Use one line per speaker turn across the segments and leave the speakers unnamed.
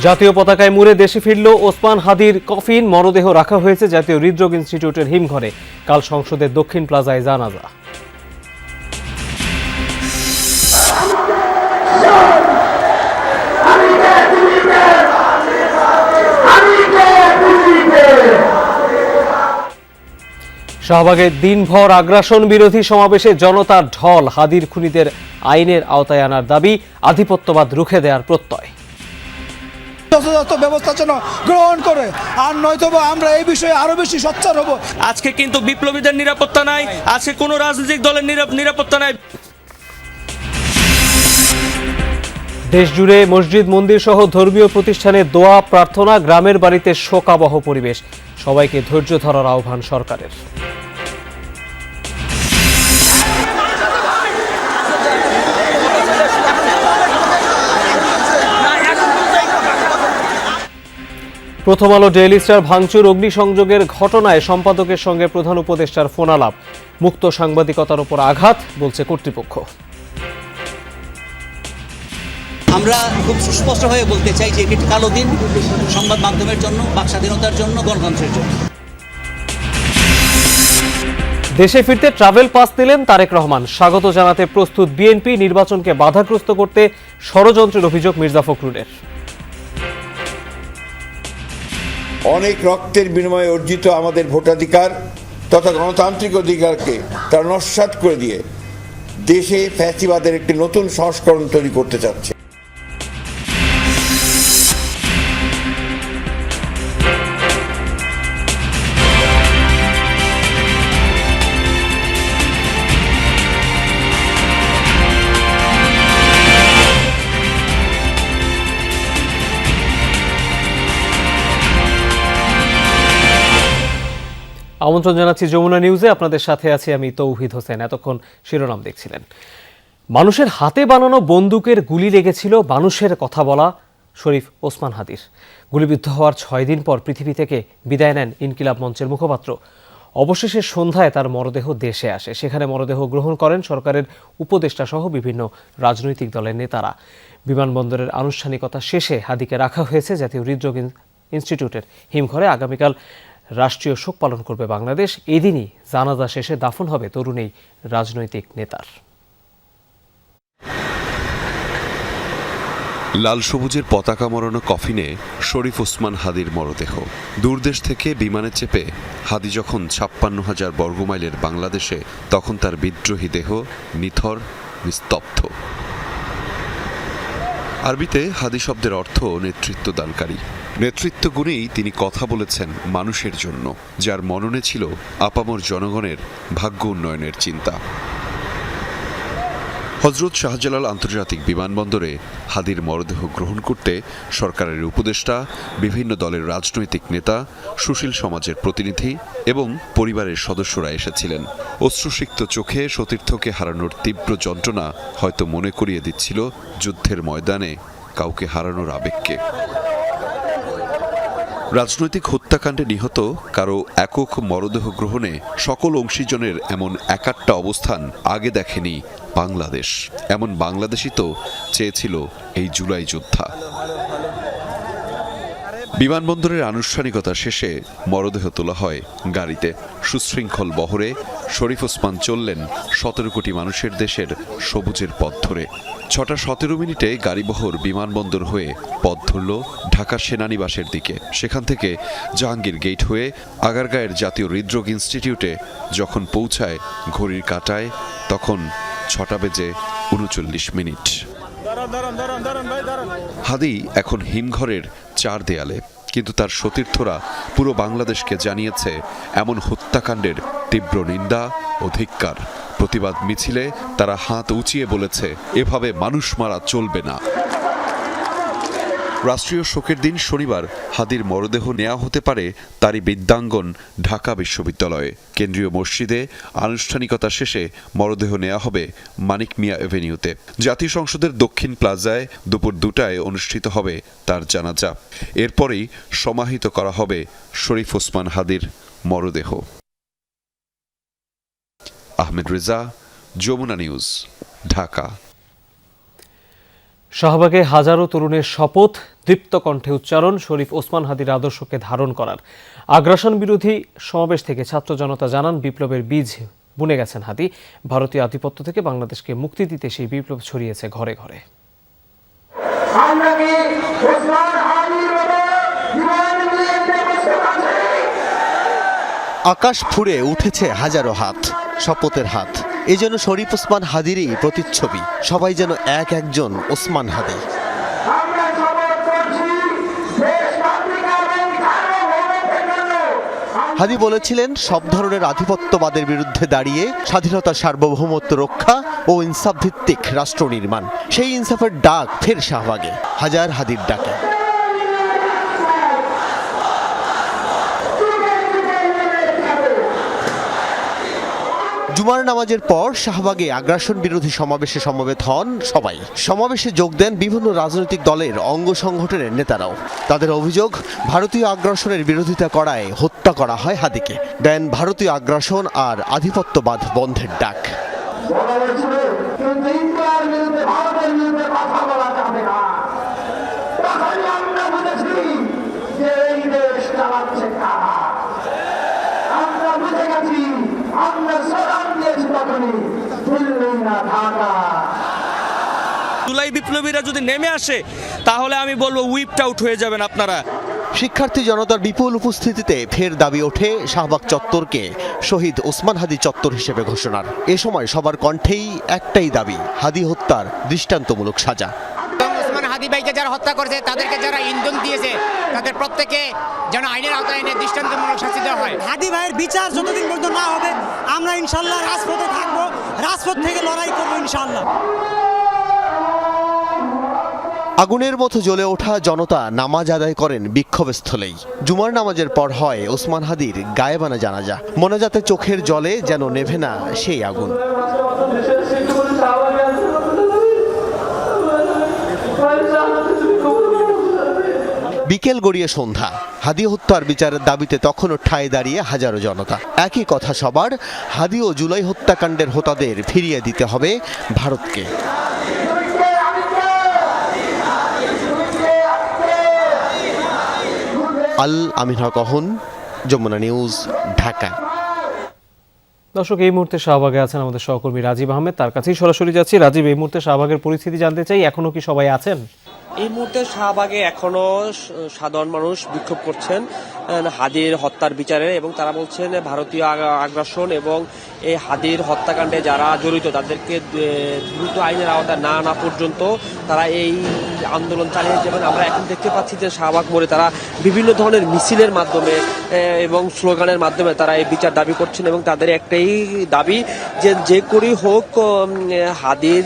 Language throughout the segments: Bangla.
জাতীয় পতাকায় মুড়ে দেশে ফিরল ওসমান হাদির কফিন। মরদেহ রাখা হয়েছে জাতীয় হৃদরোগ ইনস্টিটিউটের হিমঘরে। কাল সংসদের দক্ষিণ প্লাজায় জানাজা। শাহবাগে দিনভর আগ্রাসন বিরোধী সমাবেশে জনতার ঢল। হাদির খুনিদের আইনের আওতায় আনার দাবি, আধিপত্যবাদ রুখে দেওয়ার প্রত্যয়।
যথাযথ ব্যবস্থা যেন গ্রহণ করে, আর নয়তো আমরা এই বিষয়ে আরো বেশি সোচ্চার হব।
আজকে কিন্তু বিপ্লবীদের নিরাপত্তা নাই, আজকে কোনো রাজনৈতিক দলের নিরাপত্তা নাই।
দেশ জুড়ে মসজিদ, মন্দির সহ ধর্মীয় প্রতিষ্ঠানে দোয়া প্রার্থনা, গ্রামের বাড়িতে শোকাবহ পরিবেশ। সবাইকে ধৈর্য ধরার আহ্বান সরকারের। প্রথম আলো ডেইলি স্টার ভাঙচুর, অগ্নিসংযোগের ঘটনায় সম্পাদকের সঙ্গে প্রধান উপদেষ্টার ফোনালাপ। মুক্ত সাংবাদিকতার উপর আঘাত, বলছে কর্তৃপক্ষ।
আমরা খুব সুস্পষ্ট হয়ে বলতে চাই যে এটি কালো দিন সংবাদ মাধ্যমের জন্য, বাক স্বাধীনতার জন্য, গণতন্ত্রের জন্য।
দেশে ফিরতে ট্রাভেল পাস দিলেন তারেক রহমান। স্বাগত জানাতে প্রস্তুত বিএনপি। নির্বাচনকে বাধাগ্রস্ত করতে ষড়যন্ত্রের অভিযোগ মির্জা ফখরুলের।
অনেক রক্তের বিনিময়ে অর্জিত আমাদের ভোটাধিকার তথা গণতান্ত্রিক অধিকারকে তারা নস্যাৎ করে দিয়ে দেশে ফ্যাসিবাদের একটি নতুন সংস্করণ তৈরি করতে চাচ্ছে।
আমন্ত্রণ জানাচ্ছি যমুনা নিউজে। আপনাদের সাথে আছি আমি তৌহিদ হোসেন। এতক্ষণ শিরোনাম দেখছিলেন। মানুষের হাতে বানানো বন্দুকের গুলি লেগেছিল মানুষের কথা বলা শরীফ ওসমান হাদির। গুলিবিদ্ধ হওয়ার 6 দিন পর পৃথিবী থেকে বিদায় নেন ইনকিলাব মঞ্চের মুখপাত্র। অবশেষে সন্ধ্যায় তার মরদেহ দেশে আসে। সেখানে মরদেহ গ্রহণ করেন সরকারের উপদেষ্টা সহ বিভিন্ন রাজনৈতিক দলের নেতারা। বিমানবন্দরের আনুষ্ঠানিকতা শেষে হাদিকে রাখা হয়েছে জাতীয় হৃদরোগ ইনস্টিটিউটের হিমঘরে। আগামীকাল রাষ্ট্রীয় শোক পালন করবে বাংলাদেশ। এদিনই জানাজা শেষে দাফন হবে তরুণ এই রাজনৈতিক নেতার।
লাল সবুজের পতাকা মরানো কফিনে শরীফ ওসমান হাদির মরদেহ। দূরদেশ থেকে বিমানে চেপে হাদি যখন ৫৬,০০০ বর্গমাইলের বাংলাদেশে, তখন তার বিদ্রোহী দেহ নিথর, নিস্তব্ধ। আরবিতে হাদি শব্দের অর্থ নেতৃত্ব দানকারী। নেতৃত্ব গুণেই তিনি কথা বলেছেন মানুষের জন্য, যার মননে ছিল আপামর জনগণের ভাগ্য উন্নয়নের চিন্তা। হযরত শাহজালাল আন্তর্জাতিক বিমানবন্দরে হাদির মরদেহ গ্রহণ করতে সরকারের উপদেষ্টা, বিভিন্ন দলের রাজনৈতিক নেতা, সুশীল সমাজের প্রতিনিধি এবং পরিবারের সদস্যরা এসেছিলেন। অশ্রুসিক্ত চোখে সতীর্থকে হারানোর তীব্র যন্ত্রণা হয়তো মনে করিয়ে দিচ্ছিল যুদ্ধের ময়দানে কাউকে হারানোর আবেগকে। রাজনৈতিক হত্যাকাণ্ডে নিহত কারো একক মরদেহ গ্রহণে সকল অংশীজনের এমন একাট্টা অবস্থান আগে দেখেনি বাংলাদেশ। এমন বাংলাদেশই তো চেয়েছিল এই জুলাই যোদ্ধা। বিমানবন্দরের আনুষ্ঠানিকতা শেষে মরদেহ তোলা হয় গাড়িতে। সুশৃঙ্খল বহরে শরীফ ওসমান চললেন ১৭ কোটি মানুষের দেশের সবুজের পথ ধরে। ৬:১৭ গাড়িবহর বিমানবন্দর হয়ে পথ ধরল ঢাকা সেনানিবাসের দিকে। সেখান থেকে জাহাঙ্গীর গেট হয়ে আগারগাঁয়ের জাতীয় হৃদরোগ ইনস্টিটিউটে যখন পৌঁছায় ঘড়ির কাঁটায়, তখন ৬:৩৯। হাদি এখন হিমঘরের ৪ দেয়ালে, কিন্তু তার সতীর্থরা পুরো বাংলাদেশকে জানিয়েছে এমন হত্যাকাণ্ডের তীব্র নিন্দা ও ধিক্কার। প্রতিবাদ মিছিলে তারা হাত উঁচিয়ে বলেছে, এভাবে মানুষ মারা চলবে না। রাষ্ট্রীয় শোকের দিন শনিবার হাদির মরদেহ নেওয়া হতে পারে তারই বিদ্যাঙ্গন ঢাকা বিশ্ববিদ্যালয়ে। কেন্দ্রীয় মসজিদে আনুষ্ঠানিকতা শেষে মরদেহ নেওয়া হবে মানিক মিয়া এভিনিউতে। জাতীয় সংসদের দক্ষিণ প্লাজায় দুপুর ২টায় অনুষ্ঠিত হবে তার জানাজা। এরপরেই সমাহিত করা হবে শরীফ ওসমান হাদির মরদেহ। আহমেদ রেজা, যমুনা নিউজ, ঢাকা।
শাহবাগে হাজারো তরুণের শপথ, দীপ্ত কণ্ঠে উচ্চারণ, শরীফ ওসমান হাদির আদর্শকে ধারণ করার। আগ্রাসন বিরোধী সমাবেশ থেকে ছাত্র জনতা জানান, বিপ্লবের বীজ বুনে গেছেন হাদি। ভারতীয় আধিপত্য থেকে বাংলাদেশকে মুক্তি দিতে সেই বিপ্লব ছড়িয়েছে ঘরে ঘরে।
আকাশ ফুঁড়ে উঠেছে হাজারো হাত, শপথের হাত। এই যেন শরীফ ওসমান হাদিরই প্রতিচ্ছবি। সবাই যেন এক একজন ওসমান হাদি। হাদি বলেছিলেন, সব ধরনের আধিপত্যবাদের বিরুদ্ধে দাঁড়িয়ে স্বাধীনতার সার্বভৌমত্ব রক্ষা ও ইনসাফ ভিত্তিক রাষ্ট্র নির্মাণ। সেই ইনসাফের ডাক ফের শাহবাগে, হাজার হাদির ডাকে। জুমার নামাজের পর শাহবাগে আগ্রাসন বিরোধী সমাবেশে সমবেত হন সবাই। সমাবেশে যোগ দেন বিভিন্ন রাজনৈতিক দলের অঙ্গ সংগঠনের নেতারাও। তাদের অভিযোগ, ভারতীয় আগ্রাসনের বিরোধিতা করায় হত্যা করা হয় হাদিকে। দেন ভারতীয় আগ্রাসন আর আধিপত্যবাদ বন্ধের ডাক।
জুলাই বিপ্লবীরা যদি নেমে আসে তাহলে আমি বলবো হুইপড আউট হয়ে যাবেন আপনারা।
শিক্ষার্থী জনতার বিপুল উপস্থিতিতে ফের দাবি ওঠে শাহবাগ চত্বরকে শহীদ ওসমান হাদি চত্বর হিসেবে ঘোষণার। এ সময় সবার কণ্ঠেই একটাই দাবি, হাদি হত্যার দৃষ্টান্তমূলক সাজা।
ওসমান হাদি ভাইকে যারা হত্যা করেছে, তাদেরকে যারা ইন্ধন দিয়েছে, তাদের প্রত্যেকে যেন আইনের আওতায় এনে দৃষ্টান্তমূলক শাস্তি দেওয়া হয়।
হাদি ভাইয়ের বিচার যতদিন পর্যন্ত না হবে, আমরা ইনশাল্লাহ রাজপথে থাকবো, রাজপথ থেকে লড়াই করবো ইনশাল্লাহ।
আগুনের মতো জ্বলে ওঠা জনতা নামাজ আদায় করেন বিক্ষোভস্থলেই। জুমার নামাজের পর হয় ওসমান হাদির গায়েবানা জানাজা। মোনাজাতে চোখের জলে যেন নেভে না সেই আগুন। বিকেল গড়িয়ে সন্ধ্যা। হাদি হত্যার বিচারের দাবিতে তখনও ঠায় দাঁড়িয়ে হাজারো জনতা। একই কথা সবার, হাদি ও জুলাই হত্যাকাণ্ডের হোতাদের ফিরিয়ে দিতে হবে ভারতকে। আল আমিন হক অহন, যমুনা নিউজ, ঢাকা।
দর্শক, এই মুহূর্তে শাহবাগে আছেন আমাদের সহকর্মী রাজীব আহমেদ, তার কাছেই সরাসরি যাচ্ছি। রাজীব, এই মুহূর্তে শাহবাগের পরিস্থিতি জানতে চাই, এখনো কি সবাই আছেন?
এই মুহূর্তে শাহবাগে এখনো সাধারণ মানুষ বিক্ষোভ করছেন হাদির হত্যার বিচারে, এবং তারা বলছেন ভারতীয় আগ্রাসন এবং এই হাদির হত্যাকাণ্ডে যারা জড়িত তাদেরকে দ্রুত আইনের আওতায় না আনা পর্যন্ত তারা এই আন্দোলন চালিয়ে যাবেন। আমরা এখন দেখতে পাচ্ছি যে শাহবাগ মোড়ে তারা বিভিন্ন ধরনের মিছিলের মাধ্যমে এবং স্লোগানের মাধ্যমে তারা এই বিচার দাবি করছেন, এবং তাদের একটাই দাবি যে করেই হোক হাদির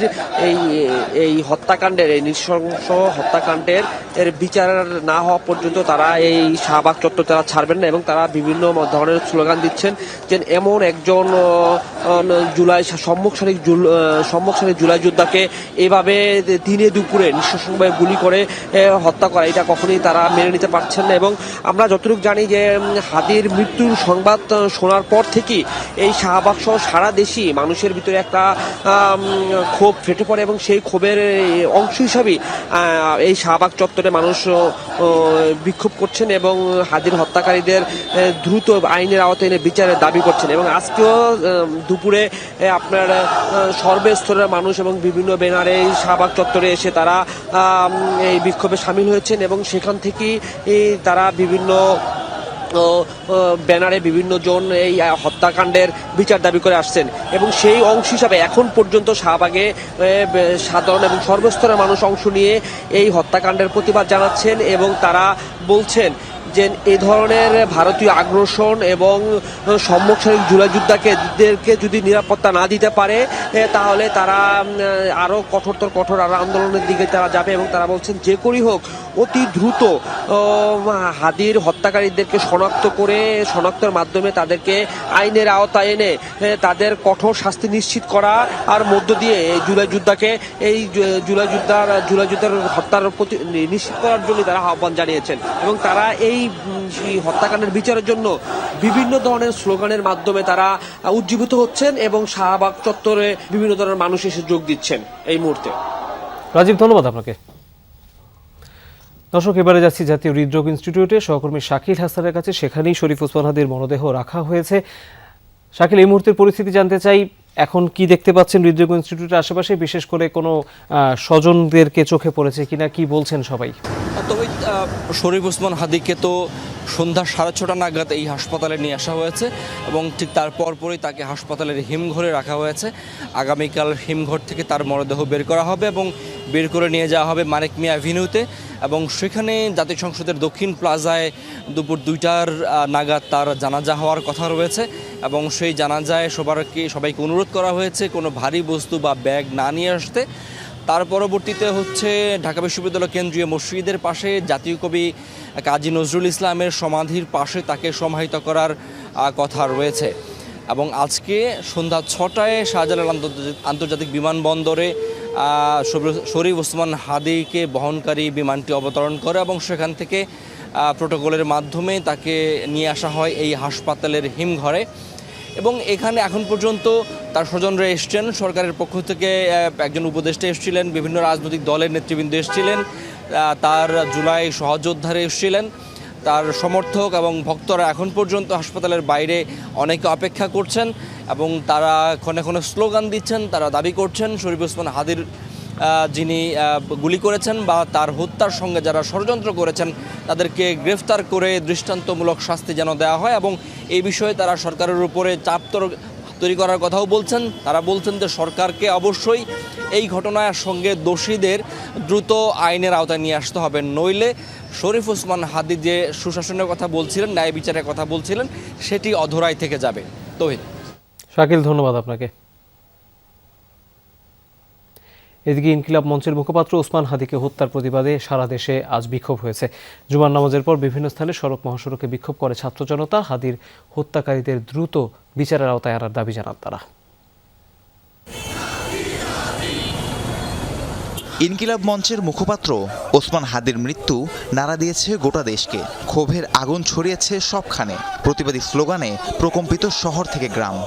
এই হত্যাকাণ্ডের, এই নৃশংস হত্যাকাণ্ডের বিচার না হওয়া পর্যন্ত তারা এই শাহবাগ চত্বর তারা ছাড়বেন না, এবং তারা বিভিন্ন ধরনের স্লোগান দিচ্ছেন যে এমন একজন জুলাই সম্মুখসারী জুলাই যোদ্ধাকে এভাবে দিনে দুপুরে নৃশংসভাবে গুলি করে হত্যা করা, এটা কখনোই তারা মেনে নিতে পারছেন না। এবং আমরা যতটুকু জানি যে হাদির মৃত্যুর সংবাদ শোনার পর থেকেই এই শাহবাগ সহ সারা দেশই মানুষের ভিতরে একটা ক্ষোভ ফেটে পড়ে, এবং সেই ক্ষোভের অংশ হিসাবেই এই শাহবাগ চত্বরে মানুষ বিক্ষোভ করছেন এবং হাদির হত্যাকারীদের দ্রুত আইনের আওতায় এনে বিচারের দাবি করছেন। এবং আজকেও দুপুরে আপনার সর্বস্তরের মানুষ এবং বিভিন্ন ব্যানারে শাহবাগ চত্বরে এসে তারা এই বিক্ষোভে সামিল হয়েছেন, এবং সেখান থেকেই তারা বিভিন্ন ব্যানারে বিভিন্ন জন এই হত্যাকাণ্ডের বিচার দাবি করে আসছেন। এবং সেই অংশ হিসাবে এখন পর্যন্ত শাহবাগে সাধারণ এবং সর্বস্তরের মানুষ অংশ নিয়ে এই হত্যাকাণ্ডের প্রতিবাদ জানাচ্ছেন, এবং তারা বলছেন যে এই ধরনের ভারতীয় আগ্রাসন এবং সম্মুখসারী জুলাই যোদ্ধাকে যদি নিরাপত্তা না দিতে পারে তাহলে তারা আরও কঠোর আরো আন্দোলনের দিকে তারা যাবে। এবং তারা বলছেন যে করেই হোক অতি দ্রুত হাদির হত্যাকারীদেরকে শনাক্তের মাধ্যমে তাদেরকে আইনের আওতায় এনে তাদের কঠোর শাস্তি নিশ্চিত করা আর মধ্য দিয়ে জুলাই যোদ্ধার হত্যার প্রতি নিশ্চিত করার জন্য তারা আহ্বান জানিয়েছেন। এবং তারা এই হত্যাকাণ্ডের বিচারের জন্য বিভিন্ন ধরনের স্লোগানের মাধ্যমে তারা উজ্জীবিত হচ্ছেন, এবং শাহবাগ চত্বরে বিভিন্ন ধরনের মানুষ এসে যোগ দিচ্ছেন এই মুহূর্তে।
রাজীব, ধন্যবাদ আপনাকে। দর্শক, এবারে যাচ্ছি জাতীয় হৃদরোগ ইনস্টিটিউটে সহকর্মী শাকিল হাসানের কাছে। সেখানেই শরীফ ওসমান হাদির মরদেহ রাখা হয়েছে। শাকিল, এই মুহূর্তের পরিস্থিতি জানতে চাই, এখন কি দেখতে পাচ্ছেন হৃদরোগ ইনস্টিটিউটের আশেপাশে? বিশেষ করে কোনো স্বজনদেরকে চোখে পড়েছে কিনা, কি বলছেন সবাই?
তবে শরীফ ওসমান হাদিকে তো সন্ধ্যা 6:30 নাগাদ এই হাসপাতালে নিয়ে আসা হয়েছে এবং ঠিক তার পরপরই তাকে হাসপাতালের হিমঘরে রাখা হয়েছে। আগামীকাল হিমঘর থেকে তার মরদেহ বের করা হবে এবং বের করে নিয়ে যাওয়া হবে মানিক মিয়া অ্যাভিনিউতে এবং সেখানে জাতীয় সংসদের দক্ষিণ প্লাজায় দুপুর 2টার নাগাদ তার জানাজা হওয়ার কথা রয়েছে এবং সেই জানাজায় সবাইকে অনুরোধ করা হয়েছে কোনো ভারী বস্তু বা ব্যাগ না নিয়ে আসতে। তার পরবর্তীতে হচ্ছে ঢাকা বিশ্ববিদ্যালয় কেন্দ্রীয় মসজিদের পাশে জাতীয় কবি কাজী নজরুল ইসলামের সমাধির পাশে তাকে সমাহিত করার কথা রয়েছে এবং আজকে সন্ধ্যা 6টায় শাহজালাল আন্তর্জাতিক বিমানবন্দরে শরীফ ওসমান হাদিকে বহনকারী বিমানটি অবতরণ করে এবং সেখান থেকে প্রোটোকলের মাধ্যমে তাকে নিয়ে আসা হয় এই হাসপাতালের হিমঘরে এবং এখানে এখন পর্যন্ত তার স্বজনরা এসছেন। সরকারের পক্ষ থেকে একজন উপদেষ্টা এসেছিলেন, বিভিন্ন রাজনৈতিক দলের নেতৃবৃন্দ এসেছিলেন, তার জুলাই সহযোদ্ধারা এসেছিলেন, তার সমর্থক এবং ভক্তরা এখন পর্যন্ত হাসপাতালের বাইরে অনেকে অপেক্ষা করছেন এবং তারা ক্ষণে ক্ষণে স্লোগান দিচ্ছেন। তারা দাবি করছেন শরীফ ওসমান হাদির যিনি গুলি করেছেন বা তার হত্যার সঙ্গে যারা ষড়যন্ত্র করেছেন তাদেরকে গ্রেফতার করে দৃষ্টান্তমূলক শাস্তি যেন দেওয়া হয় এবং এই বিষয়ে তারা সরকারের উপরে চাপ তৈরি করার কথাও বলছেন। তারা বলছেন যে সরকারকে অবশ্যই এই ঘটনার সঙ্গে দোষীদের দ্রুত আইনের আওতায় নিয়ে আসতে হবে, নইলে শরীফ ওসমান হাদি যে সুশাসনের কথা বলছিলেন, ন্যায় বিচারের কথা বলছিলেন, সেটি অধরাই থেকে যাবে। তৌহিদ।
শাকিল, ধন্যবাদ আপনাকে। এদিকে ইনকিলাব মঞ্চের মুখপাত্র ওসমান হাদিকে হত্যার প্রতিবাদে সারা দেশে আজ বিক্ষোভ হয়েছে। জুমার নামাজের পর বিভিন্ন স্থানে সড়ক মহাসড়কে বিক্ষোভ করে ছাত্র জনতা। হাদির হত্যাকারীদের দ্রুত বিচারের আওতায় আনার দাবি জানান তারা।
ইনকিলাব মঞ্চের মুখপাত্র ওসমান হাদির মৃত্যু নাড়া দিয়েছে গোটা দেশকে। ক্ষোভের আগুন ছড়িয়েছে সবখানে। প্রতিবাদী স্লোগানে প্রকম্পিত শহর থেকে গ্রাম।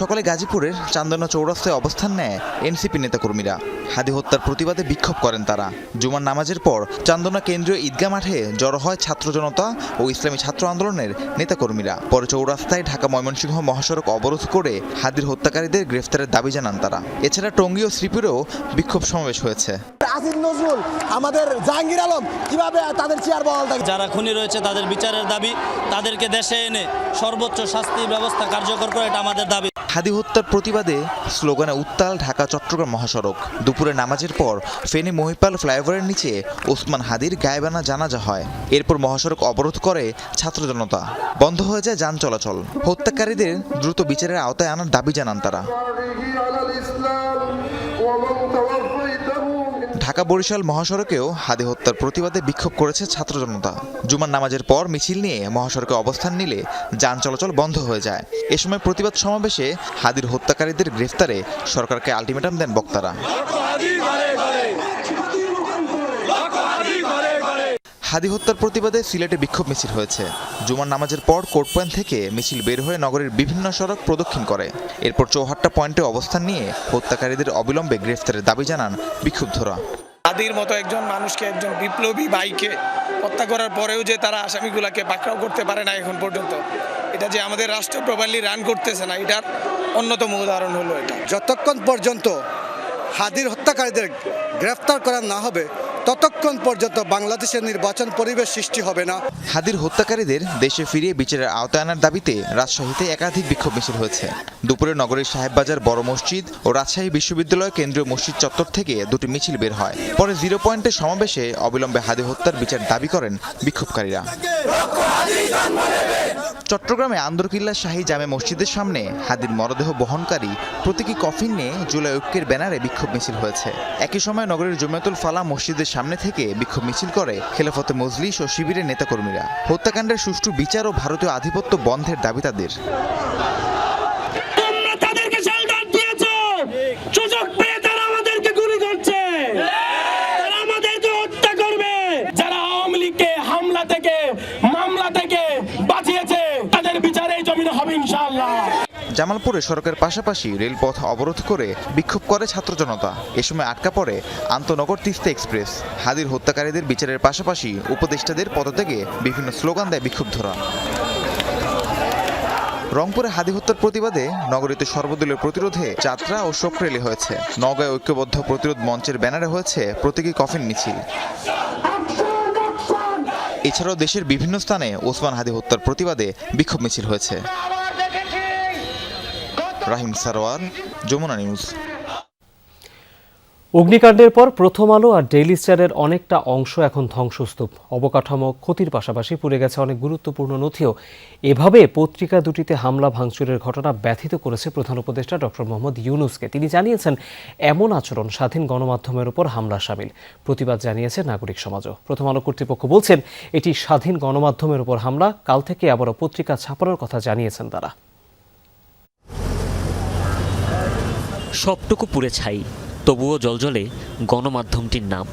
সকালে গাজীপুরের চান্দনা চৌরাস্তায় অবস্থান নেয় এনসিপি নেতাকর্মীরা। হাদি হত্যার প্রতিবাদে বিক্ষোভ করেন তারা। জুমার নামাজের পর চান্দনা কেন্দ্রীয় ঈদগাহ মাঠে জড়ো হয় ছাত্র জনতা ও ইসলামী ছাত্র আন্দোলনের নেতাকর্মীরা। পরে চৌরাস্তায় ঢাকা ময়মনসিংহ মহাসড়ক অবরোধ করে হাদির হত্যাকারীদের গ্রেফতারের দাবি জানান তারা। এছাড়া টঙ্গী ও শ্রীপুরেও বিক্ষোভ সমাবেশ হয়েছে।
আসিফ নজরুল, আমাদের জাহাঙ্গীর আলম কিভাবে তাদের চেয়ার বহাল থাকে?
যারা খুনি রয়েছে তাদের বিচারের দাবি, তাদেরকে দেশে এনে সর্বোচ্চ শাস্তি ব্যবস্থা কার্যকর করে, এটা আমাদের দাবি।
হাদি হত্যার প্রতিবাদে স্লোগানে উত্তাল ঢাকা চট্টগ্রাম মহাসড়ক। দুপুরে নামাজের পর ফেনী মহিপাল ফ্লাইওভারের নিচে ওসমান হাদির গায়েবানা জানাজা হয়। এরপর মহাসড়ক অবরোধ করে ছাত্র জনতা। বন্ধ হয়ে যায় যান চলাচল। হত্যাকারীদের দ্রুত বিচারের আওতায় আনার দাবি জানান তারা। ঢাকা বরিশাল মহাসড়কেও হাদি হত্যার প্রতিবাদে বিক্ষোভ করেছে ছাত্র জনতা। জুমার নামাজের পর মিছিল নিয়ে মহাসড়কে অবস্থান নিলে যান চলাচল বন্ধ হয়ে যায়। এ সময় প্রতিবাদ সমাবেশে হাদির হত্যাকারীদের গ্রেফতারে সরকারকে আলটিমেটাম দেন বক্তারা। হাদি হত্যার প্রতিবাদে সিলেটে বিক্ষোভ মিছিল হয়েছে। জুমার নামাজের পর কোর্ট পয়েন্ট থেকে মিছিল বের হয়ে নগরের বিভিন্ন সড়ক প্রদক্ষিণ করে। এরপর চৌহাট্টা পয়েন্টে অবস্থান নিয়ে হত্যাকারীদের অবিলম্বে গ্রেফতারের দাবি জানান বিক্ষুব্ধরা।
হাদির মতো একজন মানুষকে, একজন বিপ্লবী ভাইকে হত্যা করার পরেও যে তারা আসামিগুলাকে পাকড়াও করতে পারে না এখন পর্যন্ত, এটা যে আমাদের রাষ্ট্র প্রপারলি রান করতেছে না, এটার অন্যতম উদাহরণ হলো এটা।
যতক্ষণ পর্যন্ত হাদির হত্যাকারীদের গ্রেফতার করা না হবে ততক্ষণ পর্যন্ত বাংলাদেশের নির্বাচন পরিবেশ সৃষ্টি হবে না।
হাদির হত্যাকারীদের দেশে ফিরিয়ে বিচারের আওতায় আনার দাবিতে রাজশাহীতে একাধিক বিক্ষোভ মিছিল হয়েছে। দুপুরে নগরীর সাহেববাজার বড় মসজিদ ও রাজশাহী বিশ্ববিদ্যালয় কেন্দ্রীয় মসজিদ চত্বর থেকে দুটি মিছিল বের হয়। পরে 0 পয়েন্টে সমাবেশে অবিলম্বে হাদি হত্যার বিচার দাবি করেন বিক্ষোভকারীরা। চট্টগ্রামে আন্দরকিল্লা শাহী জামে মসজিদের সামনে হাদির মরদেহ বহনকারী প্রতীকী কফিন নিয়ে জুলাই ঐক্যের ব্যানারে বিক্ষোভ মিছিল হয়েছে। একই সময় নগরীর জমিয়তুল ফালাহ মসজিদের সামনে থেকে বিক্ষোভ মিছিল করে খেলাফতে মজলিস ও শিবিরের নেতাকর্মীরা। হত্যাকাণ্ডের সুষ্ঠু বিচার ও ভারতীয় আধিপত্য বন্ধের দাবি তাদের। জামালপুরে সড়কের পাশাপাশি রেলপথ অবরোধ করে বিক্ষোভ করে ছাত্র জনতা। এ সময় আটকা পড়ে আন্তনগর তিস্তা এক্সপ্রেস। হাদির হত্যাকারীদের বিচারের পাশাপাশি উপদেষ্টাদের পদত্যাগে বিভিন্ন স্লোগান দেয় বিক্ষুব্ধরা। রংপুরে হাদি হত্যার প্রতিবাদে নগরীতে সর্বদলীয় প্রতিরোধে যাত্রা ও শোক র্যালি হয়েছে। নওগাঁয় ঐক্যবদ্ধ প্রতিরোধ মঞ্চের ব্যানারে হয়েছে প্রতীকী কফিন মিছিল। এছাড়াও দেশের বিভিন্ন স্থানে ওসমান হাদি হত্যার প্রতিবাদে বিক্ষোভ মিছিল হয়েছে। রাহিম সারোয়ার, যমুনা নিউজ।
অগ্নিকাণ্ডের পর প্রথম আলো আর ডেইলি স্টারের অনেকটা অংশ এখন ধ্বংসস্তূপ। অবকাঠামো ক্ষতির পাশাপাশি পুড়ে গেছে অনেক গুরুত্বপূর্ণ নথিও। এভাবে পত্রিকা দুটিতে হামলা ভাঙচুরের ঘটনা ব্যথিত করেছে প্রধান উপদেষ্টা ডক্টর মোহাম্মদ ইউনূসকে। তিনি জানিয়েছেন, এমন আচরণ স্বাধীন গণমাধ্যমের উপর হামলা শামিল। প্রতিবাদ জানিয়েছে নাগরিক সমাজও। প্রথম আলো কর্তৃপক্ষ বলছেন, এটি স্বাধীন গণমাধ্যমের উপর হামলা। কাল থেকে আবারও পত্রিকা ছাপানোর কথা জানিয়েছেন তারা।
সবটুকু পুড়ে ছাই, তবুও জ্বলজ্বলে গণমাধ্যমটির নাম।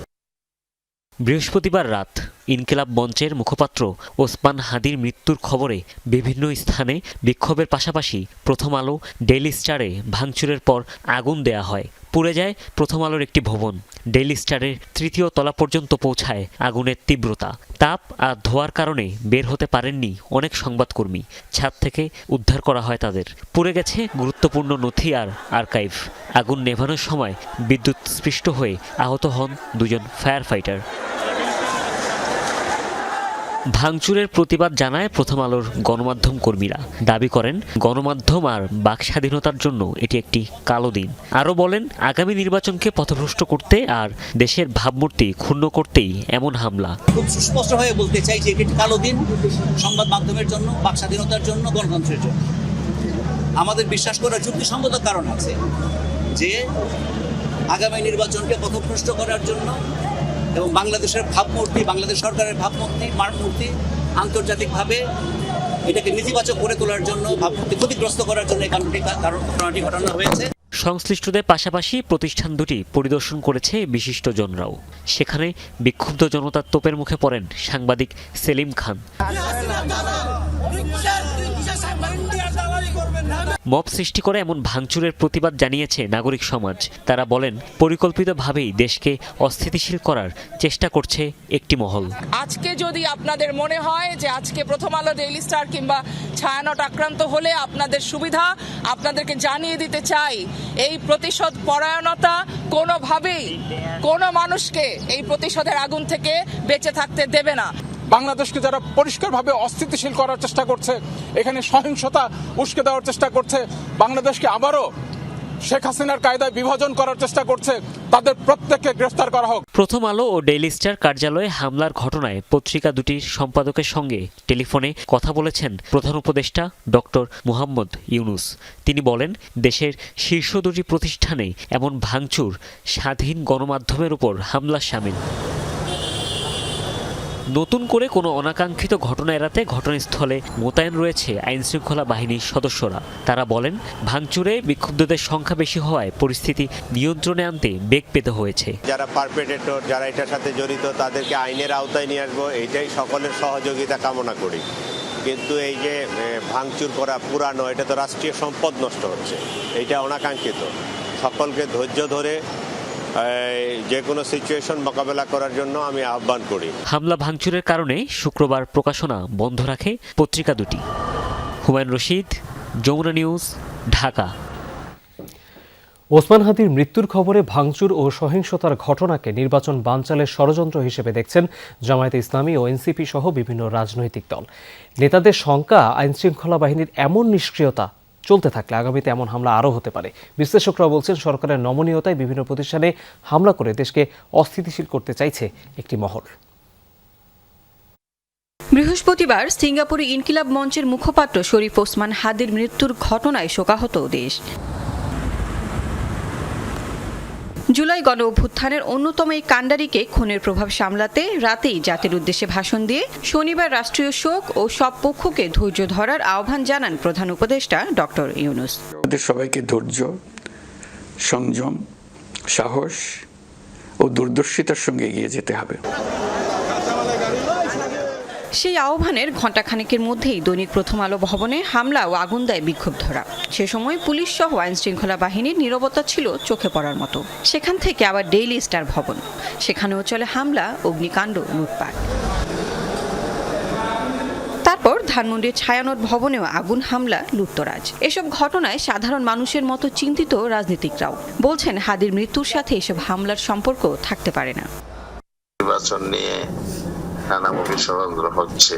বৃহস্পতিবার রাত ইনকিলাব মঞ্চের মুখপাত্র ওসমান হাদির মৃত্যুর খবরে বিভিন্ন স্থানে বিক্ষোভের পাশাপাশি প্রথম আলো, ডেইলি স্টারে ভাঙচুরের পর আগুন দেয়া হয়। পুড়ে যায় প্রথম আলোর একটি ভবন। ডেইলি স্টারের ৩য় তলা পর্যন্ত পৌঁছায় আগুনের তীব্রতা। তাপ আর ধোঁয়ার কারণে বের হতে পারেননি অনেক সংবাদকর্মী। ছাদ থেকে উদ্ধার করা হয় তাদের। পুড়ে গেছে গুরুত্বপূর্ণ নথি আর আর্কাইভ। আগুন নেভানোর সময় বিদ্যুৎ স্পৃষ্ট হয়ে আহত হন 2জন ফায়ার ফাইটার। ভাঙচুরের প্রতিবাদ জানায় প্রথম আলোর গণমাধ্যম কর্মীরা। দাবি করেন, গণমাধ্যম আর বাক স্বাধীনতার জন্য এটি একটি কালো দিন। আরও বলেন, আগামী নির্বাচনকে পথভ্রষ্ট করতে আর দেশের ভাবমূর্তি ক্ষুণ্ণ করতেই এমন হামলা।
খুব সুস্পষ্ট হয়ে বলতে চাই যে এটি একটি কালো দিন সংবাদ মাধ্যমের জন্য, বাক স্বাধীনতার জন্য, গণতন্ত্রের জন্য। আমাদের বিশ্বাস করার যুক্তিসঙ্গত কারণ আছে যে আগামী নির্বাচনকে পথভ্রষ্ট করার জন্য এবং বাংলাদেশের ভাবমূর্তি, বাংলাদেশ সরকারের ভাবমূর্তি আন্তর্জাতিকভাবে এটাকে নেতিবাচক করে তোলার জন্য, ভাবমূর্তি ক্ষতিগ্রস্ত করার জন্য এই ঘটনাটি ঘটানো হয়েছে।
সংশ্লিষ্টদের পাশাপাশি প্রতিষ্ঠান দুটি পরিদর্শন করেছে বিশিষ্টজনরাও। সেখানে বিক্ষুব্ধ জনতার তোপের মুখে পড়েন সাংবাদিক সেলিম খান। মব সৃষ্টি করে এমন ভাঙচুরের প্রতিবাদ জানিয়েছে নাগরিক সমাজ। তারা বলেন, পরিকল্পিতভাবেই দেশকে অস্থিতিশীল করার চেষ্টা করছে একটি মহল।
আজকে যদি আপনাদের মনে হয় যে আজকে প্রথম আলো, ডেইলি স্টার কিংবা ছায়ানট আক্রান্ত হলে আপনাদের সুবিধা, আপনাদেরকে জানিয়ে দিতে চাই, এই প্রতিশোধ পরায়ণতা কোনোভাবেই কোনো মানুষকে এই প্রতিশোধের আগুন থেকে বেঁচে থাকতে দেবে না।
বাংলাদেশকে যারা পরিষ্কারভাবে অস্থিতিশীল করার চেষ্টা করছে, এখানে সহিংসতা উস্কে দেওয়ার চেষ্টা করছে, বাংলাদেশকে আবারও শেখ হাসিনার কায়দায় বিভাজন করার চেষ্টা করছে, তাদের প্রত্যেককে গ্রেফতার করা হোক।
প্রথম আলো ও ডেইলি স্টার কার্যালয়ে হামলার ঘটনায় পত্রিকা দুটির সম্পাদকের সঙ্গে টেলিফোনে কথা বলেছেন প্রধান উপদেষ্টা ডক্টর মোহাম্মদ ইউনূস। তিনি বলেন, দেশের শীর্ষ দুটি প্রতিষ্ঠানে এমন ভাঙচুর স্বাধীন গণমাধ্যমের উপর হামলা শামিল। নতুন করে কোনো অনাকাঙ্ক্ষিত ঘটনা এড়াতে ঘটনাস্থলে মোতায়েন রয়েছে আইনশৃঙ্খলা বাহিনীর সদস্যরা। তারা বলেন, ভাঙচুরে বিক্ষুব্ধদের সংখ্যা বেশি হওয়ায় পরিস্থিতি নিয়ন্ত্রণে আনতে বেগ পেতে হয়েছে।
যারা পারপেট্রেটর, যারা এটার সাথে জড়িত, তাদেরকে আইনের আওতায় নিয়ে আসবো, এইটাই সকলের সহযোগিতা কামনা করি। কিন্তু এই যে ভাঙচুর করা, পুরানো, এটা তো রাষ্ট্রীয় সম্পদ নষ্ট হচ্ছে, এটা অনাকাঙ্ক্ষিত। সকলকে ধৈর্য ধরে যে কোনো সিচুয়েশন মোকাবেলা করার জন্য আমি আহ্বান করি।
হামলা ভাঙচুরের কারণে শুক্রবার প্রকাশনা বন্ধ রাখে পত্রিকা দুটি। হুমায়ুন রশিদ, যমুনা নিউজ, ঢাকা।
ওসমান হাদির মৃত্যুর খবরে ভাঙচুর ও সহিংসতার ঘটনাকে নির্বাচন বানচালের ষড়যন্ত্র হিসেবে দেখছেন জামায়াতে ইসলামী ও এনসিপি সহ বিভিন্ন রাজনৈতিক দল। নেতাদের শঙ্কা, আইনশৃঙ্খলা বাহিনীর এমন নিষ্ক্রিয়তা চলতে থাকলে আগামীতে এমন হামলা আরও হতে পারে। বিশ্লেষকরা বলছেন, সরকারের নমনীয়তায় বিভিন্ন প্রতিষ্ঠানে হামলা করে দেশকে অস্থিতিশীল করতে চাইছে একটি মহল।
বৃহস্পতিবার সিঙ্গাপুরে ইনকিলাব মঞ্চের মুখপাত্র শরীফ ওসমান হাদির মৃত্যুর ঘটনায় শোকাহত দেশ। জুলাই গণ অভ্যুত্থানের অন্যতম এই কাণ্ডারিকে খুনের প্রভাব সামলাতে রাতেই জাতির উদ্দেশ্যে ভাষণ দিয়ে শনিবার রাষ্ট্রীয় শোক ও সব পক্ষকে ধৈর্য ধরার আহ্বান জানান প্রধান উপদেষ্টা ডক্টর ইউনূস।
আমাদের সবাইকে ধৈর্য, সংযম, সাহস ও দূরদর্শিতার সঙ্গে এগিয়ে যেতে হবে।
সেই আহ্বানের ঘণ্টাখানেকের মধ্যেই দৈনিক প্রথম আলো ভবনে হামলা ও আগুন দেয় বিক্ষুব্ধরা। সে সময় পুলিশ সহ আইনশৃঙ্খলা বাহিনীর নীরবতা ছিল চোখে পড়ার মতো। সেখান থেকে আবার ডেইলি স্টার ভবন, সেখানেও চলে হামলা, অগ্নিকাণ্ড, লুটপাট। তারপর ধানমন্ডির ছায়ানট ভবনেও আগুন, হামলা, লুটতরাজ। এসব ঘটনায় সাধারণ মানুষের মতো চিন্তিত রাজনীতিকরাও বলছেন হাদির মৃত্যুর সাথে এসব হামলার সম্পর্ক থাকতে পারে না।
নির্বাচন নিয়ে নানামুখী ষড়যন্ত্র হচ্ছে,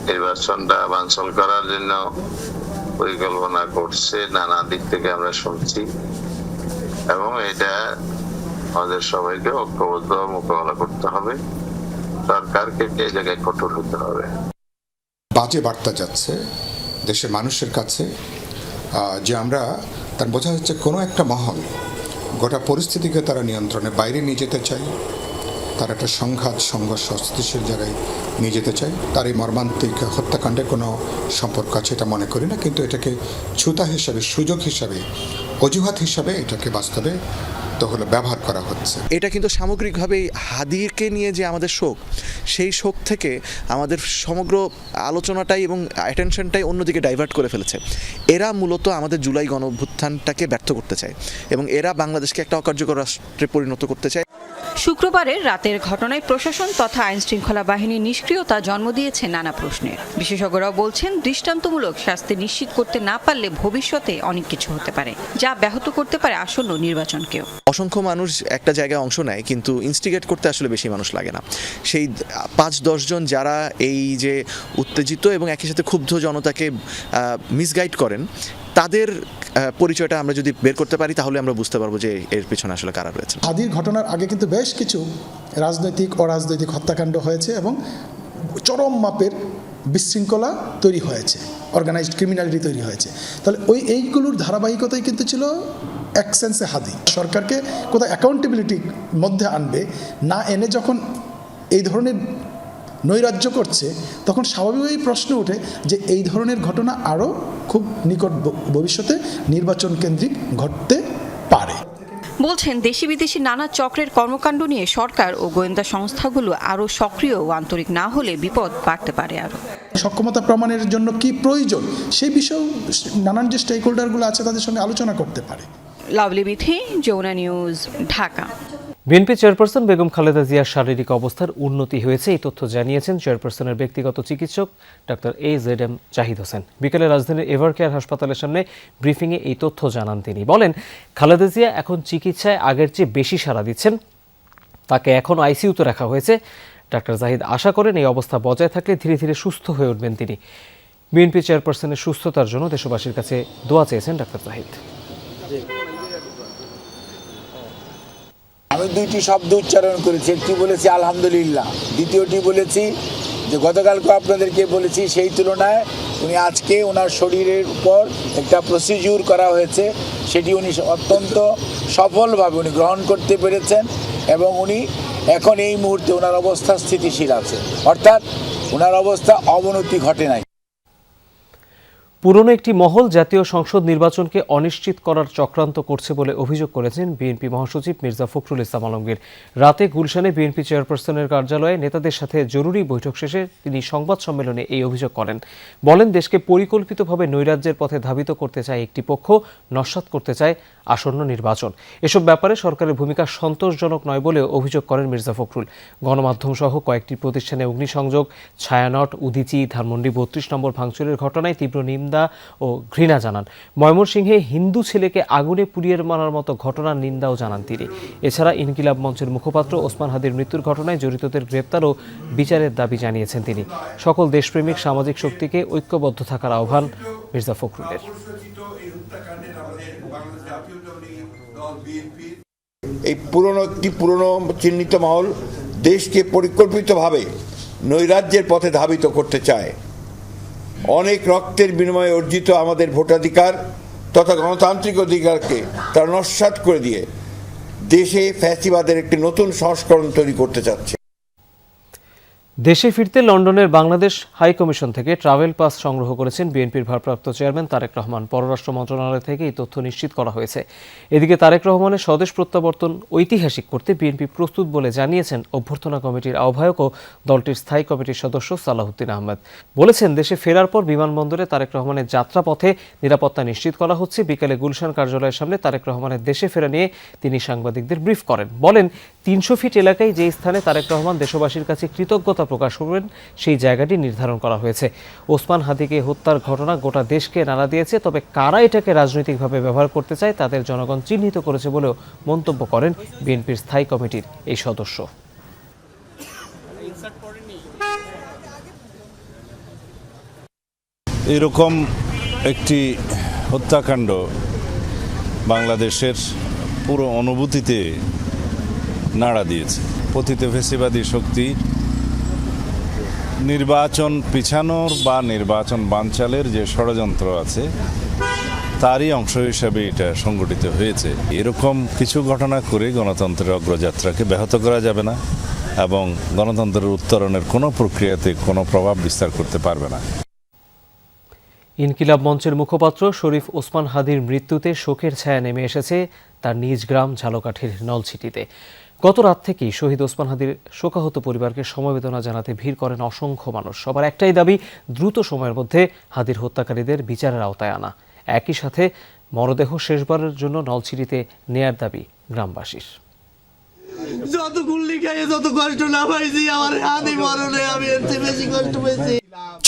নির্বাচনটা বানচাল করার জন্য পরিকল্পনা করছে, নানা দিক থেকে আমরা শুনছি, এবং এটা আমাদের সবাইকে ঐক্যবদ্ধ মোকাবেলা করতে হবে। সরকারকে এই জায়গায় কঠোর হতে হবে।
বাজে বার্তা যাচ্ছে দেশের মানুষের কাছে যে আমরা তার বোঝা হচ্ছে কোনো একটা মহল গোটা পরিস্থিতিকে তারা নিয়ন্ত্রণের বাইরে নিয়ে যেতে চায়, তার একটা সংঘাত সংঘর্ষ অস্থিতিশীল জায়গায় নিয়ে যেতে চায়। তার এই মর্মান্তিক হত্যাকাণ্ডের কোনো সম্পর্ক আছে এটা মনে করি না, কিন্তু এটাকে ছুতা হিসাবে, সুযোগ হিসাবে, অজুহাত হিসাবে এটাকে বাস্তবে হলো ব্যবহার করা হচ্ছে।
এটা কিন্তু সামগ্রিকভাবে হাদিকে নিয়ে যে আমাদের শোক, সেই শোক থেকে আমাদের সমগ্র আলোচনাটাই এবং অ্যাটেনশনটাই অন্যদিকে ডাইভার্ট করে ফেলেছে। এরা মূলত আমাদের জুলাই গণঅভ্যুত্থানটাকে ব্যর্থ করতে চায় এবং এরা বাংলাদেশকে একটা অকার্যকর রাষ্ট্রে পরিণত করতে চায়।
শুক্রবারের রাতের ঘটনায় প্রশাসন তথা আইনশৃঙ্খলা বাহিনীর নিষ্ক্রিয়তা জন্ম দিয়েছে নানা প্রশ্নের। বিশেষজ্ঞরাও বলছেন, দৃষ্টান্তমূলক শাস্তি নিশ্চিত করতে না পারলে ভবিষ্যতে অনেক কিছু হতে পারে, যা ব্যাহত করতে পারে আসন্ন নির্বাচনকেও।
অসংখ্য মানুষ একটা জায়গায় অংশ নেয়, কিন্তু ইনস্টিগেট করতে আসলে বেশি মানুষ লাগে না। সেই 5-10 জন যারা এই যে উত্তেজিত এবং একই সাথে ক্ষুব্ধ জনতাকে মিসগাইড করেন, তাদের পরিচয়টা আমরা যদি বের করতে পারি তাহলে আমরা বুঝতে পারবো যে এর পেছনে আসলে কারা রয়েছে।
হাদির ঘটনার আগে কিন্তু বেশ কিছু রাজনৈতিক অরাজনৈতিক হত্যাকাণ্ড হয়েছে এবং চরম মাপের বিশৃঙ্খলা তৈরি হয়েছে, অর্গানাইজড ক্রিমিনালিটি তৈরি হয়েছে। তাহলে এইগুলোর ধারাবাহিকতাই কিন্তু ছিল এক সেন্সে হাদি। সরকারকে কোথাও অ্যাকাউন্টেবিলিটির মধ্যে আনবে না এনে যখন এই ধরনের নৈরাজ্য করছে, তখন স্বাভাবিকভাবেই প্রশ্ন ওঠে যে এই ধরনের ঘটনা আরও খুব নিকট ভবিষ্যতে নির্বাচন কেন্দ্রিক ঘটতে পারে।
বলছেন, দেশি বিদেশি নানা চক্রের কর্মকাণ্ড নিয়ে সরকার ও গোয়েন্দা সংস্থাগুলো আরও সক্রিয় ও আন্তরিক না হলে বিপদ বাড়তে পারে। আরও
সক্ষমতা প্রমাণের জন্য কি প্রয়োজন সেই বিষয়েও নানান যে স্টেক হোল্ডারগুলো আছে তাদের সঙ্গে আলোচনা করতে পারে।
Lovely Bithi, Jamuna news, Dhaka.
BNP chairperson Begum Khaleda জিয়ার শারীরিক অবস্থার উন্নতি হয়েছে, এই তথ্য জানিয়েছেন চেয়ারপারসনের ব্যক্তিগত চিকিৎসক ডাক্তার AZM জাহিদ হোসেন। বিকেলে রাজধানীর এভারকেয়ার হাসপাতালের সামনে ব্রিফিংয়ে এই তথ্য জানান তিনি। বলেন, খালেদা জিয়া এখন চিকিৎসায় আগের চেয়ে বেশি সাড়া দিচ্ছেন, তাকে এখন আইসিইউতে রাখা হয়েছে। ডাক্তার জাহিদ আশা করেন এই অবস্থা বজায় থাকলে ধীরে ধীরে সুস্থ হয়ে উঠবেন তিনি। বিএনপি চেয়ারপারসনের সুস্থতার জন্য দেশবাসীর কাছে দোয়া চেয়েছেন ডাক্তার জাহিদ।
আমি 2টি শব্দ উচ্চারণ করেছি, একটি বলেছি আলহামদুলিল্লাহ, দ্বিতীয়টি বলেছি যে গতকালকে আপনাদেরকে বলেছি সেই তুলনায় উনি আজকে ওনার শরীরের উপর একটা প্রসিডিউর করা হয়েছে, সেটি উনি অত্যন্ত সফলভাবে উনি গ্রহণ করতে পেরেছেন এবং উনি এখন এই মুহূর্তে ওনার অবস্থা স্থিতিশীল আছে, অর্থাৎ ওনার অবস্থা অবনতি ঘটে নাই।
পুরনো একটি মহল জাতীয় সংসদ নির্বাচনকে অনিশ্চিত করার চক্রান্ত করছে বলে অভিযোগ করেছেন বিএনপি মহাসচিব মির্জা ফখরুল ইসলাম আলমগীর। রাতে গুলশানে বিএনপি চেয়ারপারসনের কার্যালয়ে নেতাদের সাথে জরুরি বৈঠক শেষে তিনি সংবাদ সম্মেলনে এই অভিযোগ করেন। বলেন, দেশকে পরিকল্পিতভাবে নৈরাজ্যের পথে ধাবিত করতে চায় একটি পক্ষ, নস্যাৎ করতে চায় আসন্ন নির্বাচন। এসব ব্যাপারে সরকারের ভূমিকা সন্তোষজনক নয় বলেও অভিযোগ করেন মির্জা ফখরুল। গণমাধ্যম সহ কয়েকটি প্রতিষ্ঠানে অগ্নিসংযোগ, ছায়ানট, উদীচী, ধানমন্ডি 32 নম্বর ভাঙচুরের ঘটনায় তীব্র নিন্দা ও ঘৃণা জানান। ময়মনসিংহে হিন্দু ছেলেকে আগুনে পুড়িয়ে মারার মতো ঘটনার নিন্দাও জানান তিনি। এছাড়া ইনকিলাব মঞ্চের মুখপাত্র ওসমান হাদির মৃত্যুর ঘটনায় জড়িতদের গ্রেপ্তার ও বিচারের দাবি জানিয়েছেন তিনি। সকল দেশপ্রেমিক সামাজিক শক্তিকে ঐক্যবদ্ধ থাকার আহ্বান মির্জা ফখরুলের।
এই পুরনো চিহ্নিত মহল দেশকে পরিকল্পিতভাবে নৈরাজ্যের পথে ধাবিত করতে চায়। অনেক রক্তের বিনিময়ে অর্জিত আমাদের ভোটাধিকার তথা গণতান্ত্রিক অধিকারকে তারা নস্যাৎ করে দিয়ে দেশে ফ্যাসিবাদের একটি নতুন সংস্করণ তৈরি করতে চাচ্ছে।
দেশে ফিরতে লন্ডনের বাংলাদেশ হাই কমিশন থেকে ট্রাভেল পাস সংগ্রহ করেছেন বিএনপির ভারপ্রাপ্ত চেয়ারম্যান তারেক রহমান। পররাষ্ট্র মন্ত্রণালয় থেকে এই তথ্য নিশ্চিত করা হয়েছে। এদিকে তারেক রহমানের স্বদেশ প্রত্যাবর্তন ঐতিহাসিক করতে বিএনপি প্রস্তুত বলে জানিয়েছেন অভ্যর্থনা কমিটির আহ্বায়ক ও দলটির স্থায়ী কমিটির সদস্য সালাহউদ্দিন আহমেদ। বলেছেন, দেশে ফেরার পর বিমানবন্দরে তারেক রহমানের যাত্রাপথে নিরাপত্তা নিশ্চিত করা হচ্ছে। বিকেলে গুলশান কার্যালয়ের সামনে তারেক রহমানের দেশে ফেরা নিয়ে তিনি সাংবাদিকদের ব্রিফ করেন। বলেন, ৩০০ ফিট এলাকায় যে স্থানে তারেক রহমান দেশবাসীর কাছে কৃতজ্ঞতা প্রকাশ করবেন সেই জায়গাটি নির্ধারণ করা হয়েছে। ওসমান হাদিকে হত্যার ঘটনা গোটা দেশকে নাড়া দিয়েছে, তবে কারা এটাকে রাজনৈতিকভাবে ব্যবহার করতে চায় তাদের জনগণ চিহ্নিত করেছে বলেও মন্তব্য করেন বিএনপির স্থায়ী কমিটির এই সদস্য।
এরকম একটি হত্যাকাণ্ড বাংলাদেশের পুরো অনুভূতিতে নাড়া দিয়েছে। পতিত ফ্যাসিবাদী শক্তি নির্বাচন পিছানোর বা নির্বাচন বানচালের যে ষড়যন্ত্র আছে তারই অংশ হিসাবে এটা সংগঠিত হয়েছে। এরকম কিছু ঘটনা করে গণতন্ত্রের অগ্রযাত্রাকে ব্যাহত করা যাবে না এবং গণতন্ত্রের উত্তরণের কোনো প্রক্রিয়াতে কোনো প্রভাব বিস্তার করতে পারবে না।
ইনকিলাব মঞ্চের মুখপাত্র শরীফ ওসমান হাদির মৃত্যুতে শোকের ছায়া নেমে এসেছে তার নিজ গ্রাম ঝালকাঠির নলছিটিতে। গত রাত থেকেই শহীদ ওসমান হাদির শোকাহত পরিবারকে সমবেদনা জানাতে ভিড় করেন অসংখ্য মানুষ। সবার একটাই দাবি, দ্রুত সময়ের মধ্যে হাদির হত্যাকারীদের বিচারের আওতায় আনা। একই সাথে মরদেহ শেষবারের জন্য নলছিটিতে নেয়ার দাবি গ্রামবাসীর।
যত গুল্লি খাইয়ে যত কষ্ট না পাইছি, আমার হাদি মরণে আমি এর চেয়ে বেশি কষ্ট পেয়েছি।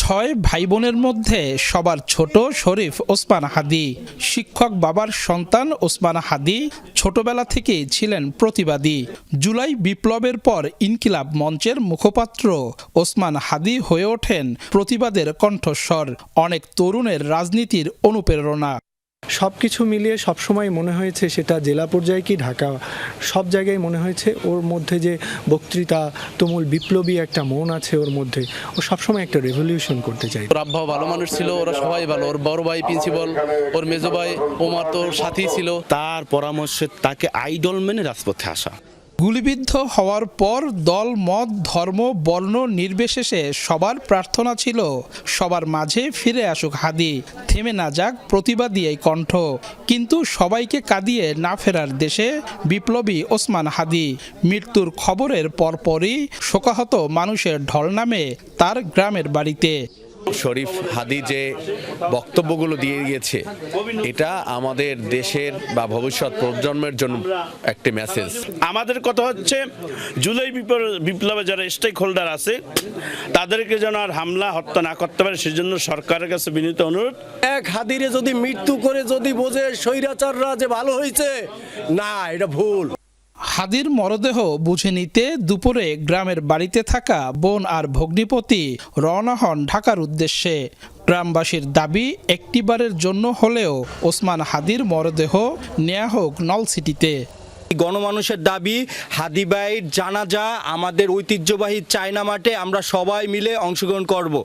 6 ভাই বোনের মধ্যে সবার ছোট শরীফ ওসমান হাদি। শিক্ষক বাবার সন্তান ওসমান হাদি ছোটবেলা থেকেই ছিলেন প্রতিবাদী। জুলাই বিপ্লবের পর ইনকিলাব মঞ্চের মুখপাত্র ওসমান হাদি হয়ে ওঠেন প্রতিবাদের কণ্ঠস্বর, অনেক তরুণের রাজনীতির অনুপ্রেরণা।
সব কিছু মিলিয়ে সবসময় মনে হয়েছে, সেটা জেলা পর্যায়ে কি ঢাকা, সব জায়গায় মনে হয়েছে ওর মধ্যে যে বক্তৃতা, তুমুল বিপ্লবী একটা মন আছে ওর মধ্যে। ও সবসময় একটা রেভলিউশন করতে চাই।
ওর আব্বা ভালো মানুষ ছিল, ওরা সবাই ভালো। ওর বড় ভাই প্রিন্সিপাল, ওর মেজো ভাই ওমার তো সাথী ছিল।
তার পরামর্শে তাকে আইডল মেনে রাজপথে আসা।
গুলিবিদ্ধ হওয়ার পর দল, মত, ধর্ম, বর্ণ নির্বিশেষে সবার প্রার্থনা ছিল সবার মাঝে ফিরে আসুক হাদি, থেমে না যাক প্রতিবাদী এই কণ্ঠ। কিন্তু সবাইকে কাঁদিয়ে না ফেরার দেশে বিপ্লবী ওসমান হাদি মৃত্যুর খবরের পরপরই শোকাহত মানুষের ঢল নামে তার গ্রামের বাড়িতে।
শরীফ হাদি যে বক্তব্যগুলো দিয়ে গিয়েছে, এটা আমাদের দেশের বা ভবিষ্যৎ প্রজন্মের জন্য একটি মেসেজ।
আমাদের কথা হচ্ছে, জুলাই বিপ্লবে যারা স্টেক হোল্ডার আছে তাদেরকে যেন আর হামলা হত্যা না করতে পারে, সেজন্য সরকারের কাছে বিনীত অনুরোধ।
এক হাদিরে যদি মৃত্যু করে যদি বোঝে স্বৈরাচাররা যে ভালো হয়েছে, না, এটা ভুল।
হাদির মরদেহ বুঝে নিতে দুপুরে গ্রামের বাড়িতে থাকা বোন আর ভগ্নিপতি রওনা হন ঢাকার উদ্দেশ্যে। গ্রামবাসীর দাবি, একটিবারের জন্য হলেও ওসমান হাদির মরদেহ নেওয়া হোক নলছিটিতে।
গণমানুষের দাবি, হাদি ভাইয়ের জানাজা আমাদের ঐতিহ্যবাহী চায়না মাঠে আমরা সবাই মিলে অংশগ্রহণ করব।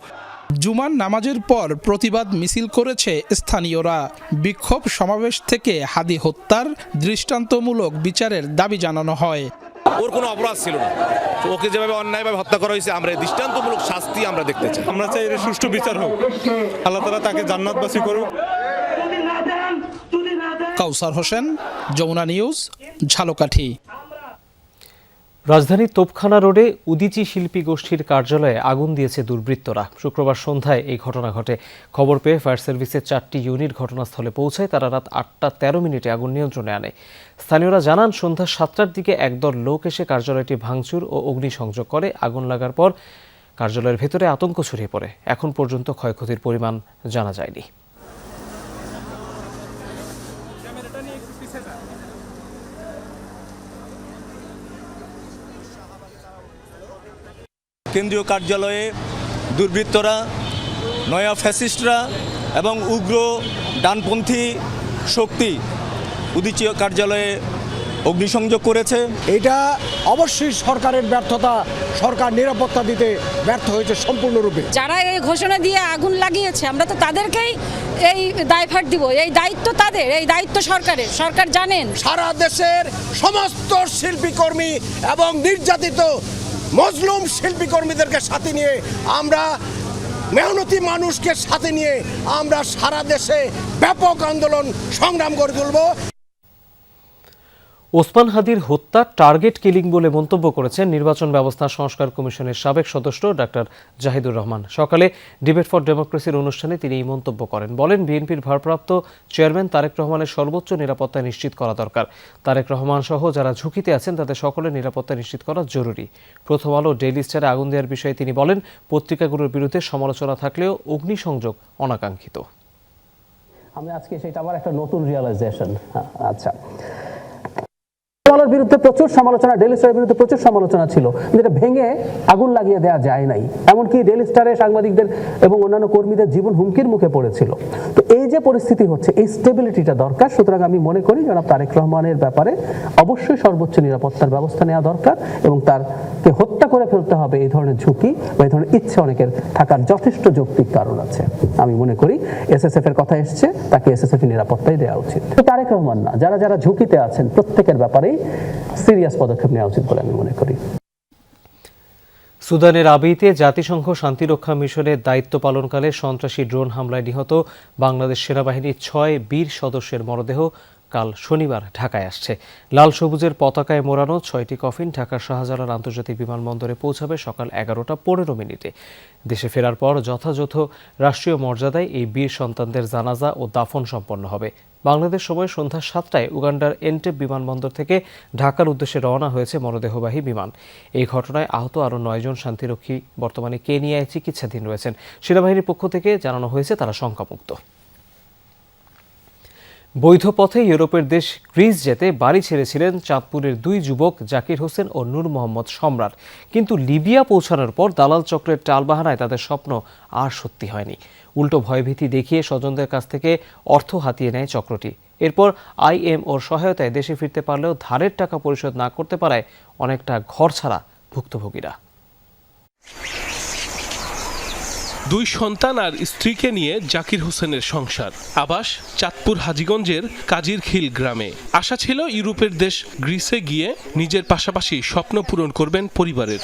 জুমার নামাজের পর প্রতিবাদ মিছিল করেছে স্থানীয়রা। বিক্ষোভ সমাবেশ থেকে হাদি হত্যার দৃষ্টান্তমূলক বিচারের দাবি জানানো হয়।
ওর কোনো অপরাধ ছিল না, ওকে যেভাবে অন্যায়ভাবে হত্যা করা হয়েছে, আমরা দৃষ্টান্তমূলক শাস্তি আমরা দেখতে চাই।
আমরা চাই এর সুষ্ঠু বিচার হোক, আল্লাহ তাআলা তাকে জান্নাতবাসী করুক।
কাউসার হোসেন, যমুনা নিউজ, ঝালকাঠি।
রাজধানীর তোপখানা রোডে উদীচী শিল্পী গোষ্ঠীর কার্যালয়ে আগুন দিয়েছে দুর্বৃত্তরা। শুক্রবার সন্ধ্যায় এই ঘটনা ঘটে। খবর পেয়ে ফায়ার সার্ভিসের 4টি ইউনিট ঘটনাস্থলে পৌঁছায়। তারা রাত 8টা13 আগুন নিয়ন্ত্রণে আনে। স্থানীয়রা জানান, সন্ধ্যা 7টার দিকে একদল লোক এসে কার্যালয়টি ভাঙচুর ও অগ্নিসংযোগ করে। আগুন লাগার পর কার্যালয়ের ভেতরে আতঙ্ক ছড়িয়ে পড়ে। এখন পর্যন্ত ক্ষয়ক্ষতির পরিমাণ জানা যায়নি।
কেন্দ্রীয় কার্যালয়ে দুর্বৃত্তরা, নয়া ফ্যাসিস্টরা এবং উগ্র ডানপন্থী শক্তি উদীচী কার্যালয়ে অগ্নিসংযোগ করেছে।
এটা অবশ্যই সরকারের ব্যর্থতা, সরকার নিরাপত্তা দিতে ব্যর্থ হয়েছে সম্পূর্ণরূপে।
যারা এই ঘোষণা দিয়ে আগুন লাগিয়েছে, আমরা তো তাদেরকেই এই দায়ভার দিব। এই দায়িত্ব তাদের, এই দায়িত্ব সরকারের। সরকার জানেন
সারা দেশের সমস্ত শিল্পী কর্মী এবং নির্যাতিত মজলুম শিল্পী কর্মীদেরকে সাথে নিয়ে, আমরা মেহনতি মানুষকে সাথে নিয়ে আমরা সারা দেশে ব্যাপক আন্দোলন সংগ্রাম করে তুলব।
ওসমান হাদির হত্যা টার্গেট কিলিং বলে মন্তব্য করেছেন নির্বাচন ব্যবস্থা সংস্কার কমিশনের সাবেক সদস্য ডাক্তার জাহিদুর রহমান। সকালে ডিবেট ফর ডেমোক্রেসির অনুষ্ঠানে তিনি এই মন্তব্য করেন। বলেন, বিএনপির ভারপ্রাপ্ত চেয়ারম্যান তারেক রহমানের সর্বোচ্চ নিরাপত্তা নিশ্চিত করা দরকার। তারেক রহমান সহ যারা ঝুঁকিতে আছেন তাদের সকলের নিরাপত্তা নিশ্চিত করা জরুরি। প্রথম আলো ডেইলি স্টারে আগুন দেওয়ার বিষয়ে তিনি বলেন, পত্রিকাগুলোর বিরুদ্ধে সমালোচনা থাকলেও অগ্নিসংযোগ অনাকাঙ্ক্ষিত।
আমি আজকে সেটা আবার একটা নতুন রিয়েলাইজেশন। আচ্ছা, বিরুদ্ধে প্রচুর সমালোচনা, ডেইলি স্টারের বিরুদ্ধে প্রচুর সমালোচনা ছিল, যেটা ভেঙে আগুন লাগিয়ে দেওয়া যায় নাই। এমনকি ডেইলি স্টারে সাংবাদিকদের এবং অন্যান্য কর্মীদের জীবন হুমকির মুখে পড়েছিল। তো এই যে পরিস্থিতি হচ্ছে, এই স্টেবিলিটিটা দরকার। সুতরাং আমি মনে করি জনাব তারেক রহমানের ব্যাপারে অবশ্যই সর্বোচ্চ নিরাপত্তার ব্যবস্থা নেওয়া দরকার এবং তারকে হত্যা করে ফেলতে হবে, এই ধরনের ঝুঁকি বা এই ধরনের ইচ্ছে অনেকের থাকার যথেষ্ট যৌক্তিক কারণ আছে। আমি মনে করি এসএসএফ এর কথা এসছে, তাকে এসএসএফ নিরাপত্তাই দেওয়া উচিত। তারেক রহমান না, যারা যারা ঝুঁকিতে আছেন প্রত্যেকের ব্যাপারেই সিরিয়াস পদক্ষেপ নেওয়া উচিত বলে আমি মনে করি।
সুদানের আবিতে জাতিসংঘ শান্তিরক্ষা মিশনের দায়িত্ব পালনকালে সন্ত্রাসী ড্রোন হামলায় নিহত বাংলাদেশ সেনাবাহিনীর 6 বীর সদস্যের মরদেহ কাল শনিবার ঢাকায় আসছে। লাল সবুজের পতাকায় মোড়ানো 6টি কফিন ঢাকার শাহজালাল আন্তর্জাতিক বিমানবন্দরে পৌঁছাবে সকাল 11:15। দেশে ফেরার পর যথাযথ রাষ্ট্রীয় মর্যাদায় এই বীর সন্তানদের জানাজা ও দাফন সম্পন্ন হবে। বাংলাদেশ সময় সন্ধ্যা 7টায় উগান্ডার এন্টেব বিমানবন্দর থেকে ঢাকার উদ্দেশ্যে রওনা হয়েছে মরদেহবাহী বিমান। এই ঘটনায় আহত আরও 9 জন শান্তিরক্ষী বর্তমানে কেনিয়ায় চিকিৎসাধীন রয়েছেন। সেনাবাহিনীর পক্ষ থেকে জানানো হয়েছে তারা শঙ্কামুক্ত। বৈধ পথে ইউরোপের দেশ গ্রিস যেতে বাড়ি ছেড়েছিলেন চাঁদপুরের 2 যুবক জাকির হোসেন ও নূর মোহাম্মদ সম্রাট। কিন্তু লিবিয়া পৌঁছানোর পর দালাল চক্রের টালবাহানায় তাদের স্বপ্ন আর সত্যি হয়নি। উল্টো ভয়ভীতি দেখিয়ে স্বজনদের কাছ থেকে অর্থ হাতিয়ে নেয় চক্রটি। এরপর আইএমওর সহায়তায় দেশে ফিরতে পারলেও ধারের টাকা পরিশোধ না করতে পারায় অনেকটা ঘরছাড়া ভুক্তভোগীরা।
2 সন্তান আর স্ত্রীকে নিয়ে জাকির হোসেনের সংসার। আবাস চাঁদপুর হাজীগঞ্জের কাজিরখিল গ্রামে। আশা ছিল ইউরোপের দেশ গ্রিসে গিয়ে নিজের পাশাপাশি স্বপ্ন পূরণ করবেন পরিবারের।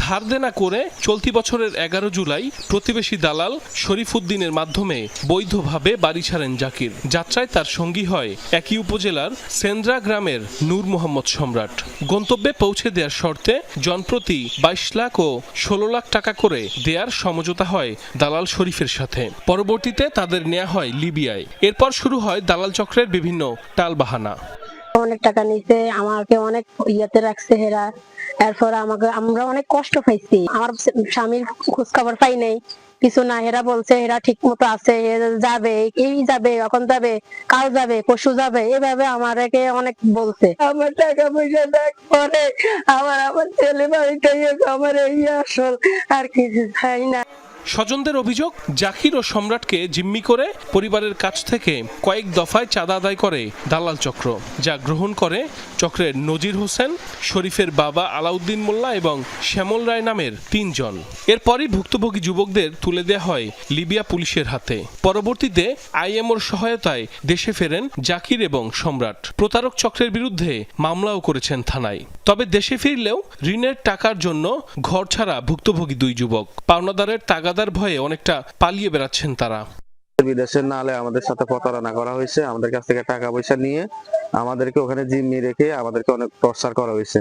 ধার দেনা করে চলতি বছরের 11 জুলাই প্রতিবেশী দালাল শরীফুদ্দিনের মাধ্যমে বৈধভাবে বাড়ি ছাড়েন জাকির। যাত্রায় তার সঙ্গী হয় একই উপজেলার সেন্দ্রা গ্রামের নূর মোহাম্মদ সম্রাট। গন্তব্যে পৌঁছে দেওয়ার শর্তে জনপ্রতি 22 লাখ ও 16 লাখ টাকা করে দেয়ার সমঝোতা হয় দালাল শরীফের সাথে। পরবর্তীতে তাদের নেওয়া হয় লিবিয়ায়। এরপর শুরু হয় দালাল চক্রের বিভিন্ন টালবাহানা।
অনেক টাকা নিছে, আমাকে অনেক ইয়াতে রাখছে হেরা। এরপর আমরা অনেক কষ্ট পাইছি। আমার স্বামীর খোঁজ খবর পাই নাই, কিছু না। হেরা বলছে হেরা ঠিক মতো আছে, যাবে, এই যাবে, এখন যাবে, কাল যাবে, পরশু যাবে, এভাবে আমাকে অনেক বলছে। আমার টাকা পয়সা দেখ পরে আমার ছেলে বাড়িতে আমার এই আসল, আর কিছু চাই না।
স্বজনদের অভিযোগ, জাকির ও সম্রাটকে জিম্মি করে পরিবারের কাছ থেকে কয়েক দফায় চাঁদা আদায় করে দালাল চক্র, যা গ্রহণ করে চক্রের নজির হোসেন, শরীফের বাবা আলাউদ্দিন মোল্লা এবং শ্যামল রায় নামের 3 জন। এরপরই ভুক্তভোগী যুবকদের তুলে দেওয়া হয় লিবিয়া পুলিশের হাতে। পরবর্তীতে আইএমওর সহায়তায় দেশে ফেরেন জাকির এবং সম্রাট। প্রতারক চক্রের বিরুদ্ধে মামলাও করেছেন থানায়। তবে দেশে ফিরলেও ঋণের টাকার জন্য ঘর ছাড়া ভুক্তভোগী 2 যুবক। পাওনাদারের তাগাদার ভয়ে অনেকটা পালিয়ে বেড়াচ্ছেন তারা।
বিদেশের নালে আমাদের সাথে প্রতারণা করা হয়েছে, আমাদের কাছ থেকে টাকা পয়সা নিয়ে আমাদেরকে ওখানে জিম্মি রেখে আমাদেরকে অনেক টর্চার করা হয়েছে,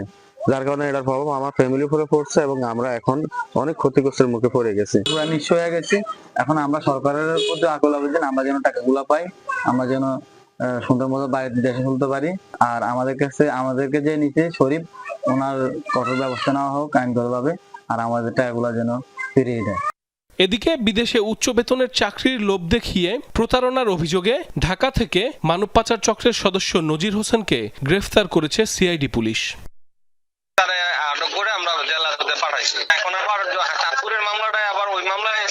যার কারণে এটার প্রভাব আমার ফ্যামিলির উপরে পড়ছে এবং আমরা এখন অনেক ক্ষতিগ্রস্তের মুখে পড়ে গেছি।
পুরো নিঃস্ব হয়ে গেছি। এখন আমরা সরকারের প্রতি আকুল আবেদন, আমরা যেন টাকাগুলা পাই, আমরা যেন সুন্দর মতো বাড়িতে দেশে তুলতে পারি। আর আমাদেরকে যে নিচে শরীফ, ওনার কঠোর ব্যবস্থা নেওয়া হোক আইনগতভাবে, আর আমাদের টাকাগুলা যেন ফিরিয়ে দেয়।
এদিকে বিদেশে উচ্চ বেতনের চাকরির লোভ দেখিয়ে প্রতারণার অভিযোগে ঢাকা থেকে মানব পাচার চক্রের সদস্য নজির হোসেনকে গ্রেফতার করেছে সিআইডি পুলিশ।
আমরা জেলা পাঠাইছি। এখন আবার চাঁদপুরের মামলাটাই আবার ওই মামলায়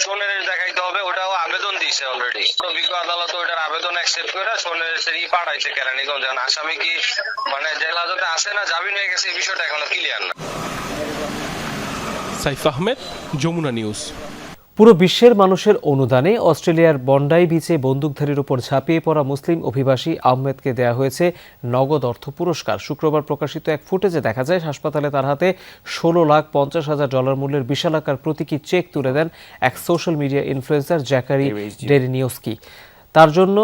সোনের দেখাইতে হবে, ওটাও আবেদন দিয়েছে অলরেডি। অভিজ্ঞ আদালত ওইটার আবেদন অ্যাকসেপ্ট করে সোনের পাঠাইছে কেরানীগঞ্জ। আসামি কি মানে জেলা যদি আসে না জামিন হয়ে গেছে, এই বিষয়টা এখনো ক্লিয়ার না।
সাইফ আহমেদ, যমুনা নিউজ।
পুরো বিশ্বের মানুষের অনুদানে অস্ট্রেলিয়ার বন্ডাই বিচে বন্দুকধারীর উপর ঝাঁপিয়ে পড়া মুসলিম অভিবাসী আহমেদকে দেয়া হয়েছে নগদ অর্থ পুরস্কার। শুক্রবার প্রকাশিত এক ফুটেজে দেখা যায় হাসপাতালে তার হাতে $16,50,000 মূল্যের বিশালাকার প্রতীকী চেক তুলে দেন এক সোশ্যাল মিডিয়া ইনফ্লুয়েন্সার জ্যাকারি ডেরিনিওস্কি। তার জন্য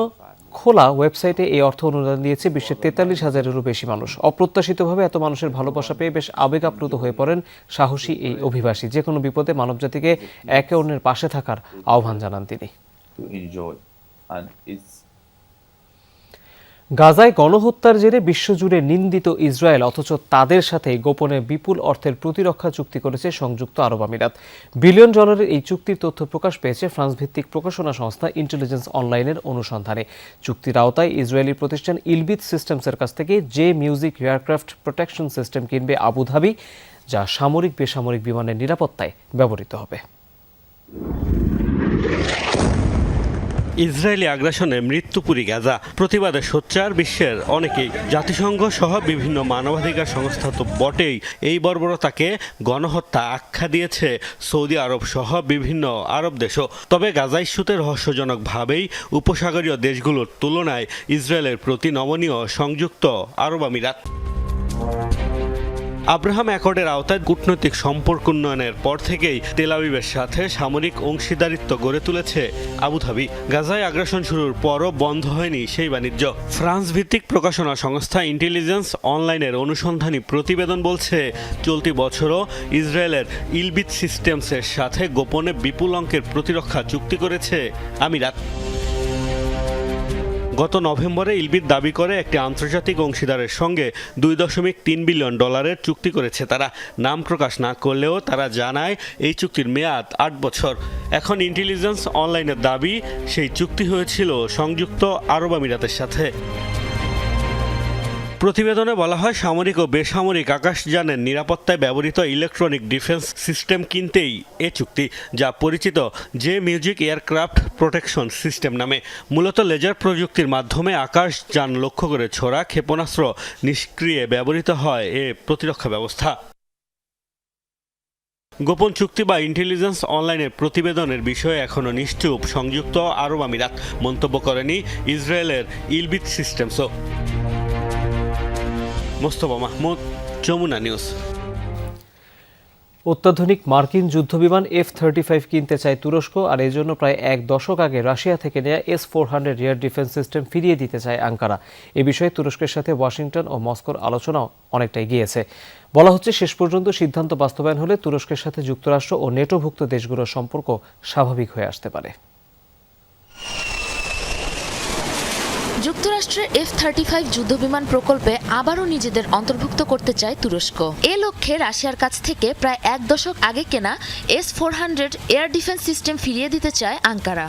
খোলা ওয়েবসাইটে এই অর্থ অনুদান দিয়েছে বিশ্বের 43,000-এরও বেশি মানুষ। অপ্রত্যাশিতভাবে এত মানুষের ভালোবাসা পেয়ে বেশ আবেগাপ্লুত হয়ে পড়েন সাহসী এই অভিবাসী। যে কোনো বিপদে মানবজাতিকে একে অন্যের পাশে থাকার আহ্বান জানান তিনি। গাজায় গণহত্যার জেরে বিশ্বজুড়ে নিন্দিত ইসরায়েল, অথচ তাদের সাথে গোপনে বিপুল অর্থের প্রতিরক্ষা চুক্তি করেছে সংযুক্ত আরব আমিরাত। $1 বিলিয়ন এই চুক্তির তথ্য প্রকাশ পেয়েছে ফ্রান্স ভিত্তিক প্রকাশনা সংস্থা ইন্টেলিজেন্স অনলাইনের অনুসন্ধানে। চুক্তির আওতায় ইসরায়েলি প্রতিষ্ঠান ইলবিট সিস্টেমসের কাছ থেকে যে মিউজিক এয়ারক্রাফট প্রোটেকশন সিস্টেম কিনবে আবুধাবি, যা সামরিক বেসামরিক বিমানের নিরাপত্তায় ব্যবহৃত হবে।
ইসরায়েলি আগ্রাসনে মৃত্যুপুরী গাজা, প্রতিবাদে সোচ্চার বিশ্বের অনেকেই। জাতিসংঘ সহ বিভিন্ন মানবাধিকার সংস্থা তো বটেই, এই বর্বরতাকে গণহত্যা আখ্যা দিয়েছে সৌদি আরব সহ বিভিন্ন আরব দেশও। তবে গাজা ইস্যুতে রহস্যজনকভাবেই উপসাগরীয় দেশগুলোর তুলনায় ইসরায়েলের প্রতি নমনীয় সংযুক্ত আরব আমিরাত। আব্রাহাম অ্যাকর্ডের আওতায় কূটনৈতিক সম্পর্ক উন্নয়নের পর থেকেই তেল আবিবের সাথে সামরিক অংশীদারিত্ব গড়ে তুলেছে আবুধাবি। গাজায় আগ্রাসন শুরুর পরও বন্ধ হয়নি সেই বাণিজ্য। ফ্রান্স ভিত্তিক প্রকাশনা সংস্থা ইন্টেলিজেন্স অনলাইনের অনুসন্ধানী প্রতিবেদন বলছে, চলতি বছরও ইসরায়েলের ইলবিট সিস্টেমসের সাথে গোপনে বিপুল অঙ্কের প্রতিরক্ষা চুক্তি করেছে আমিরাত। গত নভেম্বরে ইলবিট দাবি করে একটি আন্তর্জাতিক অংশীদারের সঙ্গে $2.3 বিলিয়ন চুক্তি করেছে তারা। নাম প্রকাশ না করলেও তারা জানায় এই চুক্তির মেয়াদ 8 বছর। এখন ইন্টেলিজেন্স অনলাইনের দাবি, সেই চুক্তি হয়েছিল সংযুক্ত আরব আমিরাতের সাথে। প্রতিবেদনে বলা হয়, সামরিক ও বেসামরিক আকাশযানের নিরাপত্তায় ব্যবহৃত ইলেকট্রনিক ডিফেন্স সিস্টেম কিনতেই এ চুক্তি, যা পরিচিত যে মিউজিক এয়ারক্রাফট প্রোটেকশন সিস্টেম নামে। মূলত লেজার প্রযুক্তির মাধ্যমে আকাশযান লক্ষ্য করে ছোড়া ক্ষেপণাস্ত্র নিষ্ক্রিয়ে ব্যবহৃত হয় এ প্রতিরক্ষা ব্যবস্থা। গোপন চুক্তি বা ইন্টেলিজেন্স অনলাইনের প্রতিবেদনের বিষয়ে এখনও নিশ্চুপ সংযুক্ত আরব আমিরাত, মন্তব্য করেনি ইসরায়েলের ইলবিট সিস্টেমসও। মোস্তফা মাহমুদ, যমুনা নিউজ।
অত্যাধুনিক মার্কিন যুদ্ধবিমান F-35 কিনতে চায় তুরস্ক, আর এই জন্য প্রায় 1 দশক আগে রাশিয়া থেকে নেওয়া S-400 এয়ার ডিফেন্স সিস্টেম ফিরিয়ে দিতে চায় আঙ্কারা। এ বিষয়ে তুরস্কের সাথে ওয়াশিংটন ও মস্কোর আলোচনাও অনেকটাই গিয়েছে। বলা হচ্ছে, শেষ পর্যন্ত সিদ্ধান্ত বাস্তবায়ন হলে তুরস্কের সাথে যুক্তরাষ্ট্র ও নেটোভুক্ত দেশগুলোর সম্পর্ক স্বাভাবিক হয়ে আসতে পারে।
যুক্তরাষ্ট্রের F-35 যুদ্ধবিমান প্রকল্পে আবারও নিজেদের অন্তর্ভুক্ত করতে চায় তুরস্ক। এ লক্ষ্যে রাশিয়ার কাছ থেকে প্রায় 1 দশক আগে কেনা S-400 এয়ার ডিফেন্স সিস্টেম ফিরিয়ে দিতে চায় আঙ্কারা।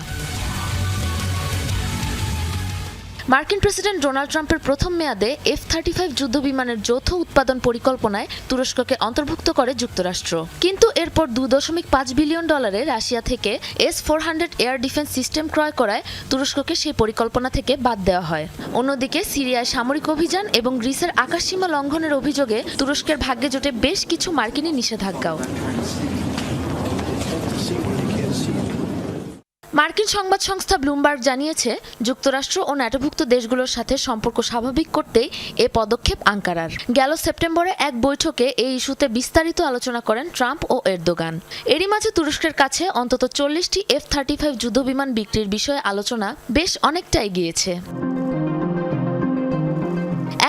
মার্কিন প্রেসিডেন্ট ডোনাল্ড ট্রাম্পের প্রথম মেয়াদে F-35 যুদ্ধবিমানের যৌথ উৎপাদন পরিকল্পনায় তুরস্ককে অন্তর্ভুক্ত করে যুক্তরাষ্ট্র। কিন্তু এরপর $2.5 বিলিয়ন রাশিয়া থেকে S-400 এয়ার ডিফেন্স সিস্টেম ক্রয় করায় তুরস্ককে সেই পরিকল্পনা থেকে বাদ দেওয়া হয়। অন্যদিকে সিরিয়ায় সামরিক অভিযান এবং গ্রিসের আকাশসীমা লঙ্ঘনের অভিযোগে তুরস্কের ভাগ্যে জোটে বেশ কিছু মার্কিনী নিষেধাজ্ঞাও। মার্কিন সংবাদ সংস্থা ব্লুমবার্গ জানিয়েছে, যুক্তরাষ্ট্র ও ন্যাটোভুক্ত দেশগুলোর সাথে সম্পর্ক স্বাভাবিক করতেই এ পদক্ষেপ আঙ্কারার। গেল সেপ্টেম্বরে এক বৈঠকে এই ইস্যুতে বিস্তারিত আলোচনা করেন ট্রাম্প ও এরদোগান। এরই মাঝে তুরস্কের কাছে অন্তত 40টি F-35 যুদ্ধবিমান বিক্রির বিষয়ে আলোচনা বেশ অনেকটা এগিয়েছে।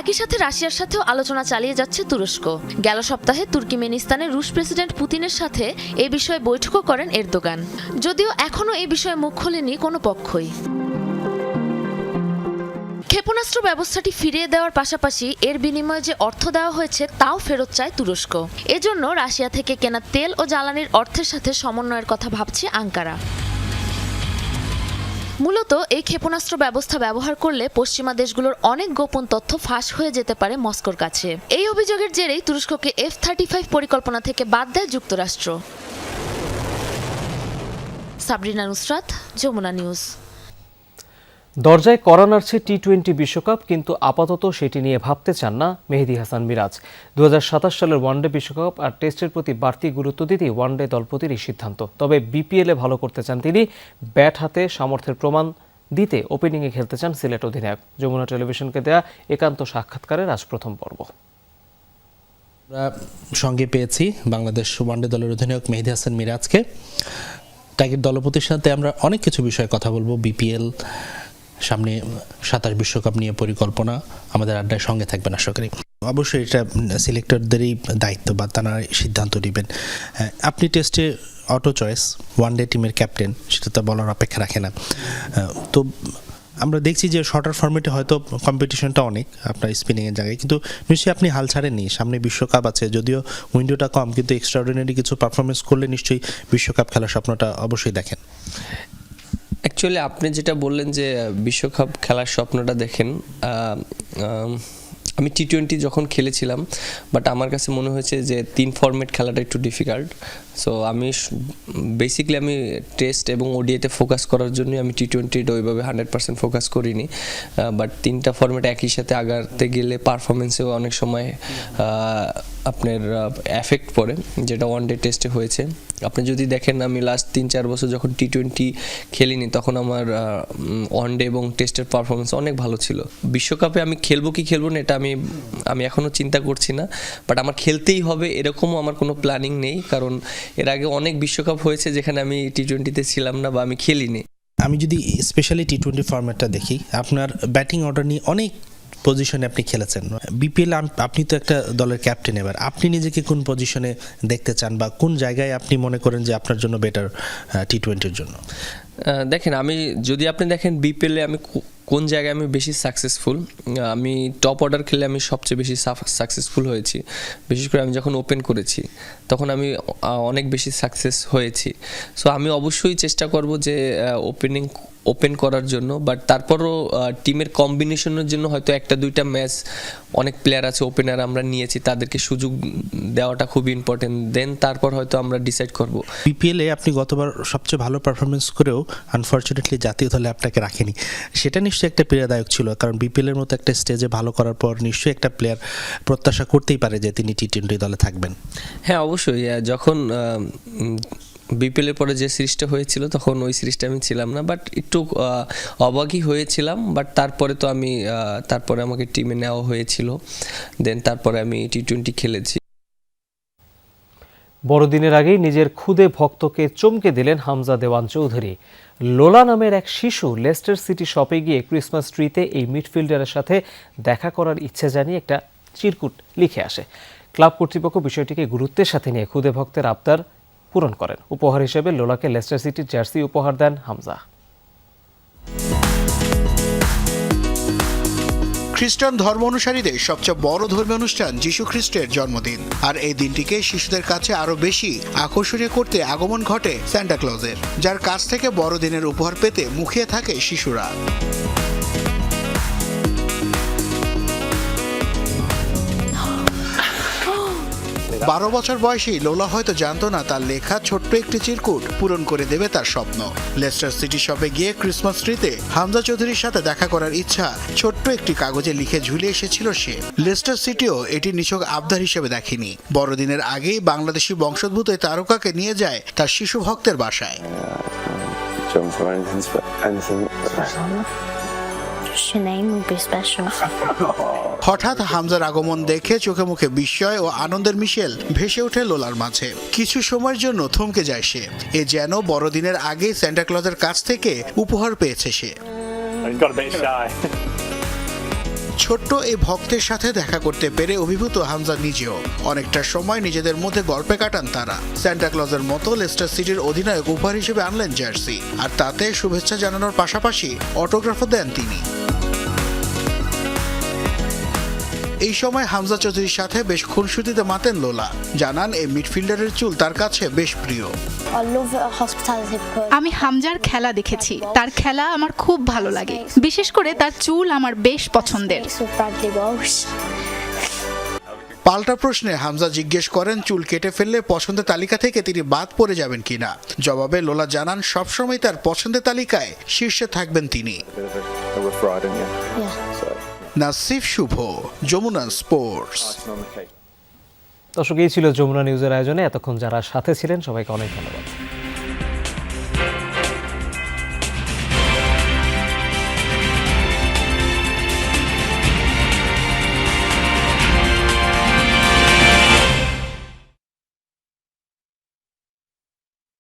একই সাথে রাশিয়ার সাথেও আলোচনা চালিয়ে যাচ্ছে তুরস্ক। গেল সপ্তাহে তুর্কিমেনিস্তানে রুশ প্রেসিডেন্ট পুতিনের সাথে এ বিষয়ে বৈঠকও করেন এরদোগান, যদিও এখনও এ বিষয়ে মুখ খোলেনি কোনো পক্ষই। ক্ষেপণাস্ত্র ব্যবস্থাটি ফিরিয়ে দেওয়ার পাশাপাশি এর বিনিময়ে যে অর্থ দেওয়া হয়েছে তাও ফেরত চায় তুরস্ক। এজন্য রাশিয়া থেকে কেনা তেল ও জ্বালানির অর্থের সাথে সমন্বয়ের কথা ভাবছে আঙ্কারা। মূলত এই ক্ষেপণাস্ত্র ব্যবস্থা ব্যবহার করলে পশ্চিমা দেশগুলোর অনেক গোপন তথ্য ফাঁস হয়ে যেতে পারে মস্কোর কাছে। এই অভিযোগের জেরেই তুরস্ককে F-35 পরিকল্পনা থেকে বাদ দেয় যুক্তরাষ্ট্র। সাবরিনা নুসরাত, যমুনা নিউজ।
দরজায় কড়া নাড়ছে টি-20 বিশ্বকাপ, কিন্তু আপাতত সেটি নিয়ে ভাবতে চান না মেহেদী হাসান মিরাজ। 2027 সালের ওয়ানডে বিশ্বকাপ আর টেস্টের প্রতি বাড়তি গুরুত্ব দিতেই ওয়ানডে দলপতির এই সিদ্ধান্ত। তবে বিপিএলে ভালো করতে চান তিনি, ব্যাট হাতে সামর্থ্যের প্রমাণ দিতে ওপেনিংয়ে খেলতে চান সিলেট অধিনায়ক। যমুনা টেলিভিশনকে দেয়া একান্ত সাক্ষাৎকারের আজ প্রথম পর্ব।
আমরা সঙ্গে পেয়েছি বাংলাদেশ ওয়ানডে দলের অধিনায়ক মেহেদী হাসান মিরাজকে। টাইগার দলপতির সাথে আমরা অনেক কিছু বিষয়ে কথা বলবো। বিপিএল, সামনে 27 বিশ্বকাপ নিয়ে পরিকল্পনা, আমাদের আড্ডায় সঙ্গে থাকবেন আশা করি। অবশ্যই এটা সিলেক্টরদেরই দায়িত্ব বা তারা সিদ্ধান্ত নেবেন। আপনি টেস্টে অটো চয়েস, ওয়ানডে টিমের ক্যাপ্টেন, সেটা তো বলার অপেক্ষা রাখে না। তো আমরা দেখছি যে শর্টার ফরম্যাটে হয়তো কম্পিটিশনটা অনেক আপনার স্পিনিংয়ের জায়গায়, কিন্তু নিশ্চয়ই আপনি হাল ছাড়েননি। সামনে বিশ্বকাপ আছে, যদিও উইন্ডোটা কম, কিন্তু এক্সট্রাঅর্ডিনারি কিছু পারফরমেন্স করলে নিশ্চয়ই বিশ্বকাপ খেলার স্বপ্নটা অবশ্যই দেখেন।
অ্যাকচুয়ালি আপনি যেটা বললেন যে বিশ্বকাপ খেলার স্বপ্নটা দেখেন, আমি টি-20 যখন খেলেছিলাম, বাট আমার কাছে মনে হয়েছে যে 3 ফরম্যাট খেলাটা একটু ডিফিকাল্ট। সো আমি বেসিক্যালি আমি টেস্ট এবং ওডিআইতে ফোকাস করার জন্য আমি টি-20টা ওইভাবে 100% ফোকাস করিনি। বাট 3টা ফরম্যাট একই সাথে আগাতে গেলে পারফরমেন্সেও অনেক সময় আপনার এফেক্ট পড়ে, যেটা ওয়ানডে টেস্টে হয়েছে। আপনি যদি দেখেন আমি লাস্ট 3-4 বছর যখন টি-20 খেলিনি, তখন আমার ওয়ানডে এবং টেস্টের পারফরমেন্স অনেক ভালো ছিল। বিশ্বকাপে আমি খেলবো কি খেলবো না এটা আমি এখনও চিন্তা করছি না, বাট আমার খেলতেই হবে এরকমও আমার কোনো প্ল্যানিং নেই, কারণ এর আগে অনেক বিশ্বকাপ হয়েছে যেখানে আমি টি-20তে ছিলাম না বা আমি খেলিনি।
আমি যদি স্পেশালি টি-20 ফরম্যাটটা দেখি, আপনার ব্যাটিং অর্ডার নিয়ে অনেক পজিশনে আপনি খেলেছেন। বিপিএল আপনি তো একটা দলের ক্যাপ্টেন, এবার আপনি নিজেকে কোন পজিশনে দেখতে চান বা কোন জায়গায় আপনি মনে করেন যে আপনার জন্য বেটার টি-20-র জন্য?
দেখেন, যদি আপনি দেখেন বিপিএলে আমি কোন জায়গায় আমি বেশি সাকসেসফুল, আমি টপ অর্ডার খেলে আমি সবচেয়ে বেশি সাকসেসফুল হয়েছি। বিশেষ করে আমি যখন ওপেন করেছি তখন আমি অনেক বেশি সাকসেস হয়েছি। সো আমি অবশ্যই চেষ্টা করব যে ওপেন করার জন্য, বাট তারপরও টিমের কম্বিনেশনের জন্য হয়তো 1-2টা ম্যাচ অনেক প্লেয়ার আছে ওপেনার আমরা নিয়েছি, তাদেরকে সুযোগ দেওয়াটা খুব ইম্পর্টেন্ট। দেন তারপর হয়তো আমরা ডিসাইড করব।
বিপিএলে আপনি গতবার সবচেয়ে ভালো পারফরমেন্স করেও আনফর্চুনেটলি জাতীয় দলে আপনাকে রাখেনি, সেটা নিশ্চয়ই একটা পীড়াদায়ক ছিল, কারণ বিপিএলের মতো একটা স্টেজে ভালো করার পর নিশ্চয়ই একটা প্লেয়ার প্রত্যাশা করতেই পারে যে তিনি টি-20 দলে থাকবেন।
হ্যাঁ, অবশ্যই। যখন বিপিএলের পরে যে সিরিজটা হয়েছিল তখন ওই সিরিজটা আমি ছিলাম না, বাট একটু অবাকই হয়েছিলাম। বাট তারপরে তো তারপরে আমাকে টিমে নেওয়া হয়েছিল, দেন তারপরে আমি টি-20 খেলেছি।
বড়দিনের আগেই নিজের খুদে ভক্তকে চমকে দিলেন হামজা দেওয়ান চৌধুরী। লোলা নামের এক শিশু লেস্টার সিটি শপে গিয়ে ক্রিসমাস ট্রিতে এই মিডফিল্ডারের সাথে দেখা করার ইচ্ছে জানিয়ে একটা চিরকুট লিখে আসে। ক্লাব কর্তৃপক্ষ বিষয়টিকে গুরুত্বের সাথে নিয়ে খুদে ভক্তের আবদার পূরণ করেন। উপহার হিসেবে লোলাকে লেস্টার সিটির জার্সি উপহার দেন হামজা।
খ্রিস্টান ধর্ম অনুসারীদের সবচেয়ে বড় ধর্মীয় অনুষ্ঠান যীশু খ্রিস্টের জন্মদিন, আর এই দিনটিকে শিশুদের কাছে আরো বেশি আকর্ষণীয় করতে আগমন ঘটে সান্টা ক্লজের, যার কাছ থেকে বড়দিনের উপহার পেতে মুখিয়ে থাকে শিশুরা। 12 বছর বয়সী লোলা হয়তো জানতো না তার লেখা ছোট্ট একটি চিরকুট পূরণ করে দেবে তার স্বপ্ন। লেস্টার সিটি শপে গিয়ে ক্রিসমাস ট্রিতে হামজা চৌধুরীর সাথে দেখা করার ইচ্ছা ছোট্ট একটি কাগজে লিখে ঝুলিয়ে এসেছিল সে। লেস্টার সিটিও এটি নিছক আবদার হিসেবে দেখেনি, বড়দিনের আগেই বাংলাদেশি বংশোদ্ভূত এই তারকাকে নিয়ে যায় তার শিশু ভক্তের বাসায়। হঠাৎ হামজার আগমন দেখে চোখে মুখে বিস্ময় ও আনন্দের মিশেল ভেসে ওঠে লোলার মাঝে। কিছু সময়ের জন্য থমকে যায় সে, এ যেন বড়দিনের আগে সান্টা ক্লজের কাছ থেকে উপহার পেয়েছে সে। ছোট্ট এই ভক্তের সাথে দেখা করতে পেরে অভিভূত হামজা নিজেও। অনেকটা সময় নিজেদের মধ্যে গল্পে কাটান তারা। সান্টা ক্লজের মতো লেস্টার সিটির অধিনায়ক উপহার হিসেবে আনলেন জার্সি, আর তাতে শুভেচ্ছা জানানোর পাশাপাশি অটোগ্রাফও দেন তিনি। এই সময় হামজা চৌধুরীর সাথে বেশ খুনসুটিতে মাতেন লোলা। জানান এই মিডফিল্ডারের চুল তার কাছে বেশ প্রিয়।
আমি হামজার খেলা দেখেছি, তার খেলা আমার খুব ভালো লাগে, বিশেষ করে তার চুল আমার বেশ পছন্দের।
পাল্টা প্রশ্নে হামজা জিজ্ঞেস করেন চুল কেটে ফেললে পছন্দের তালিকা থেকে তিনি বাদ পড়ে যাবেন কিনা। জবাবে লোলা জানান সবসময় তার পছন্দের তালিকায় শীর্ষে থাকবেন তিনি। নাসিফ শুভ, যমুনা স্পোর্টস।
দর্শক, এই ছিল যমুনা নিউজের আয়োজনে। এতক্ষণ যারা সাথে ছিলেন সবাইকে অনেক ধন্যবাদ।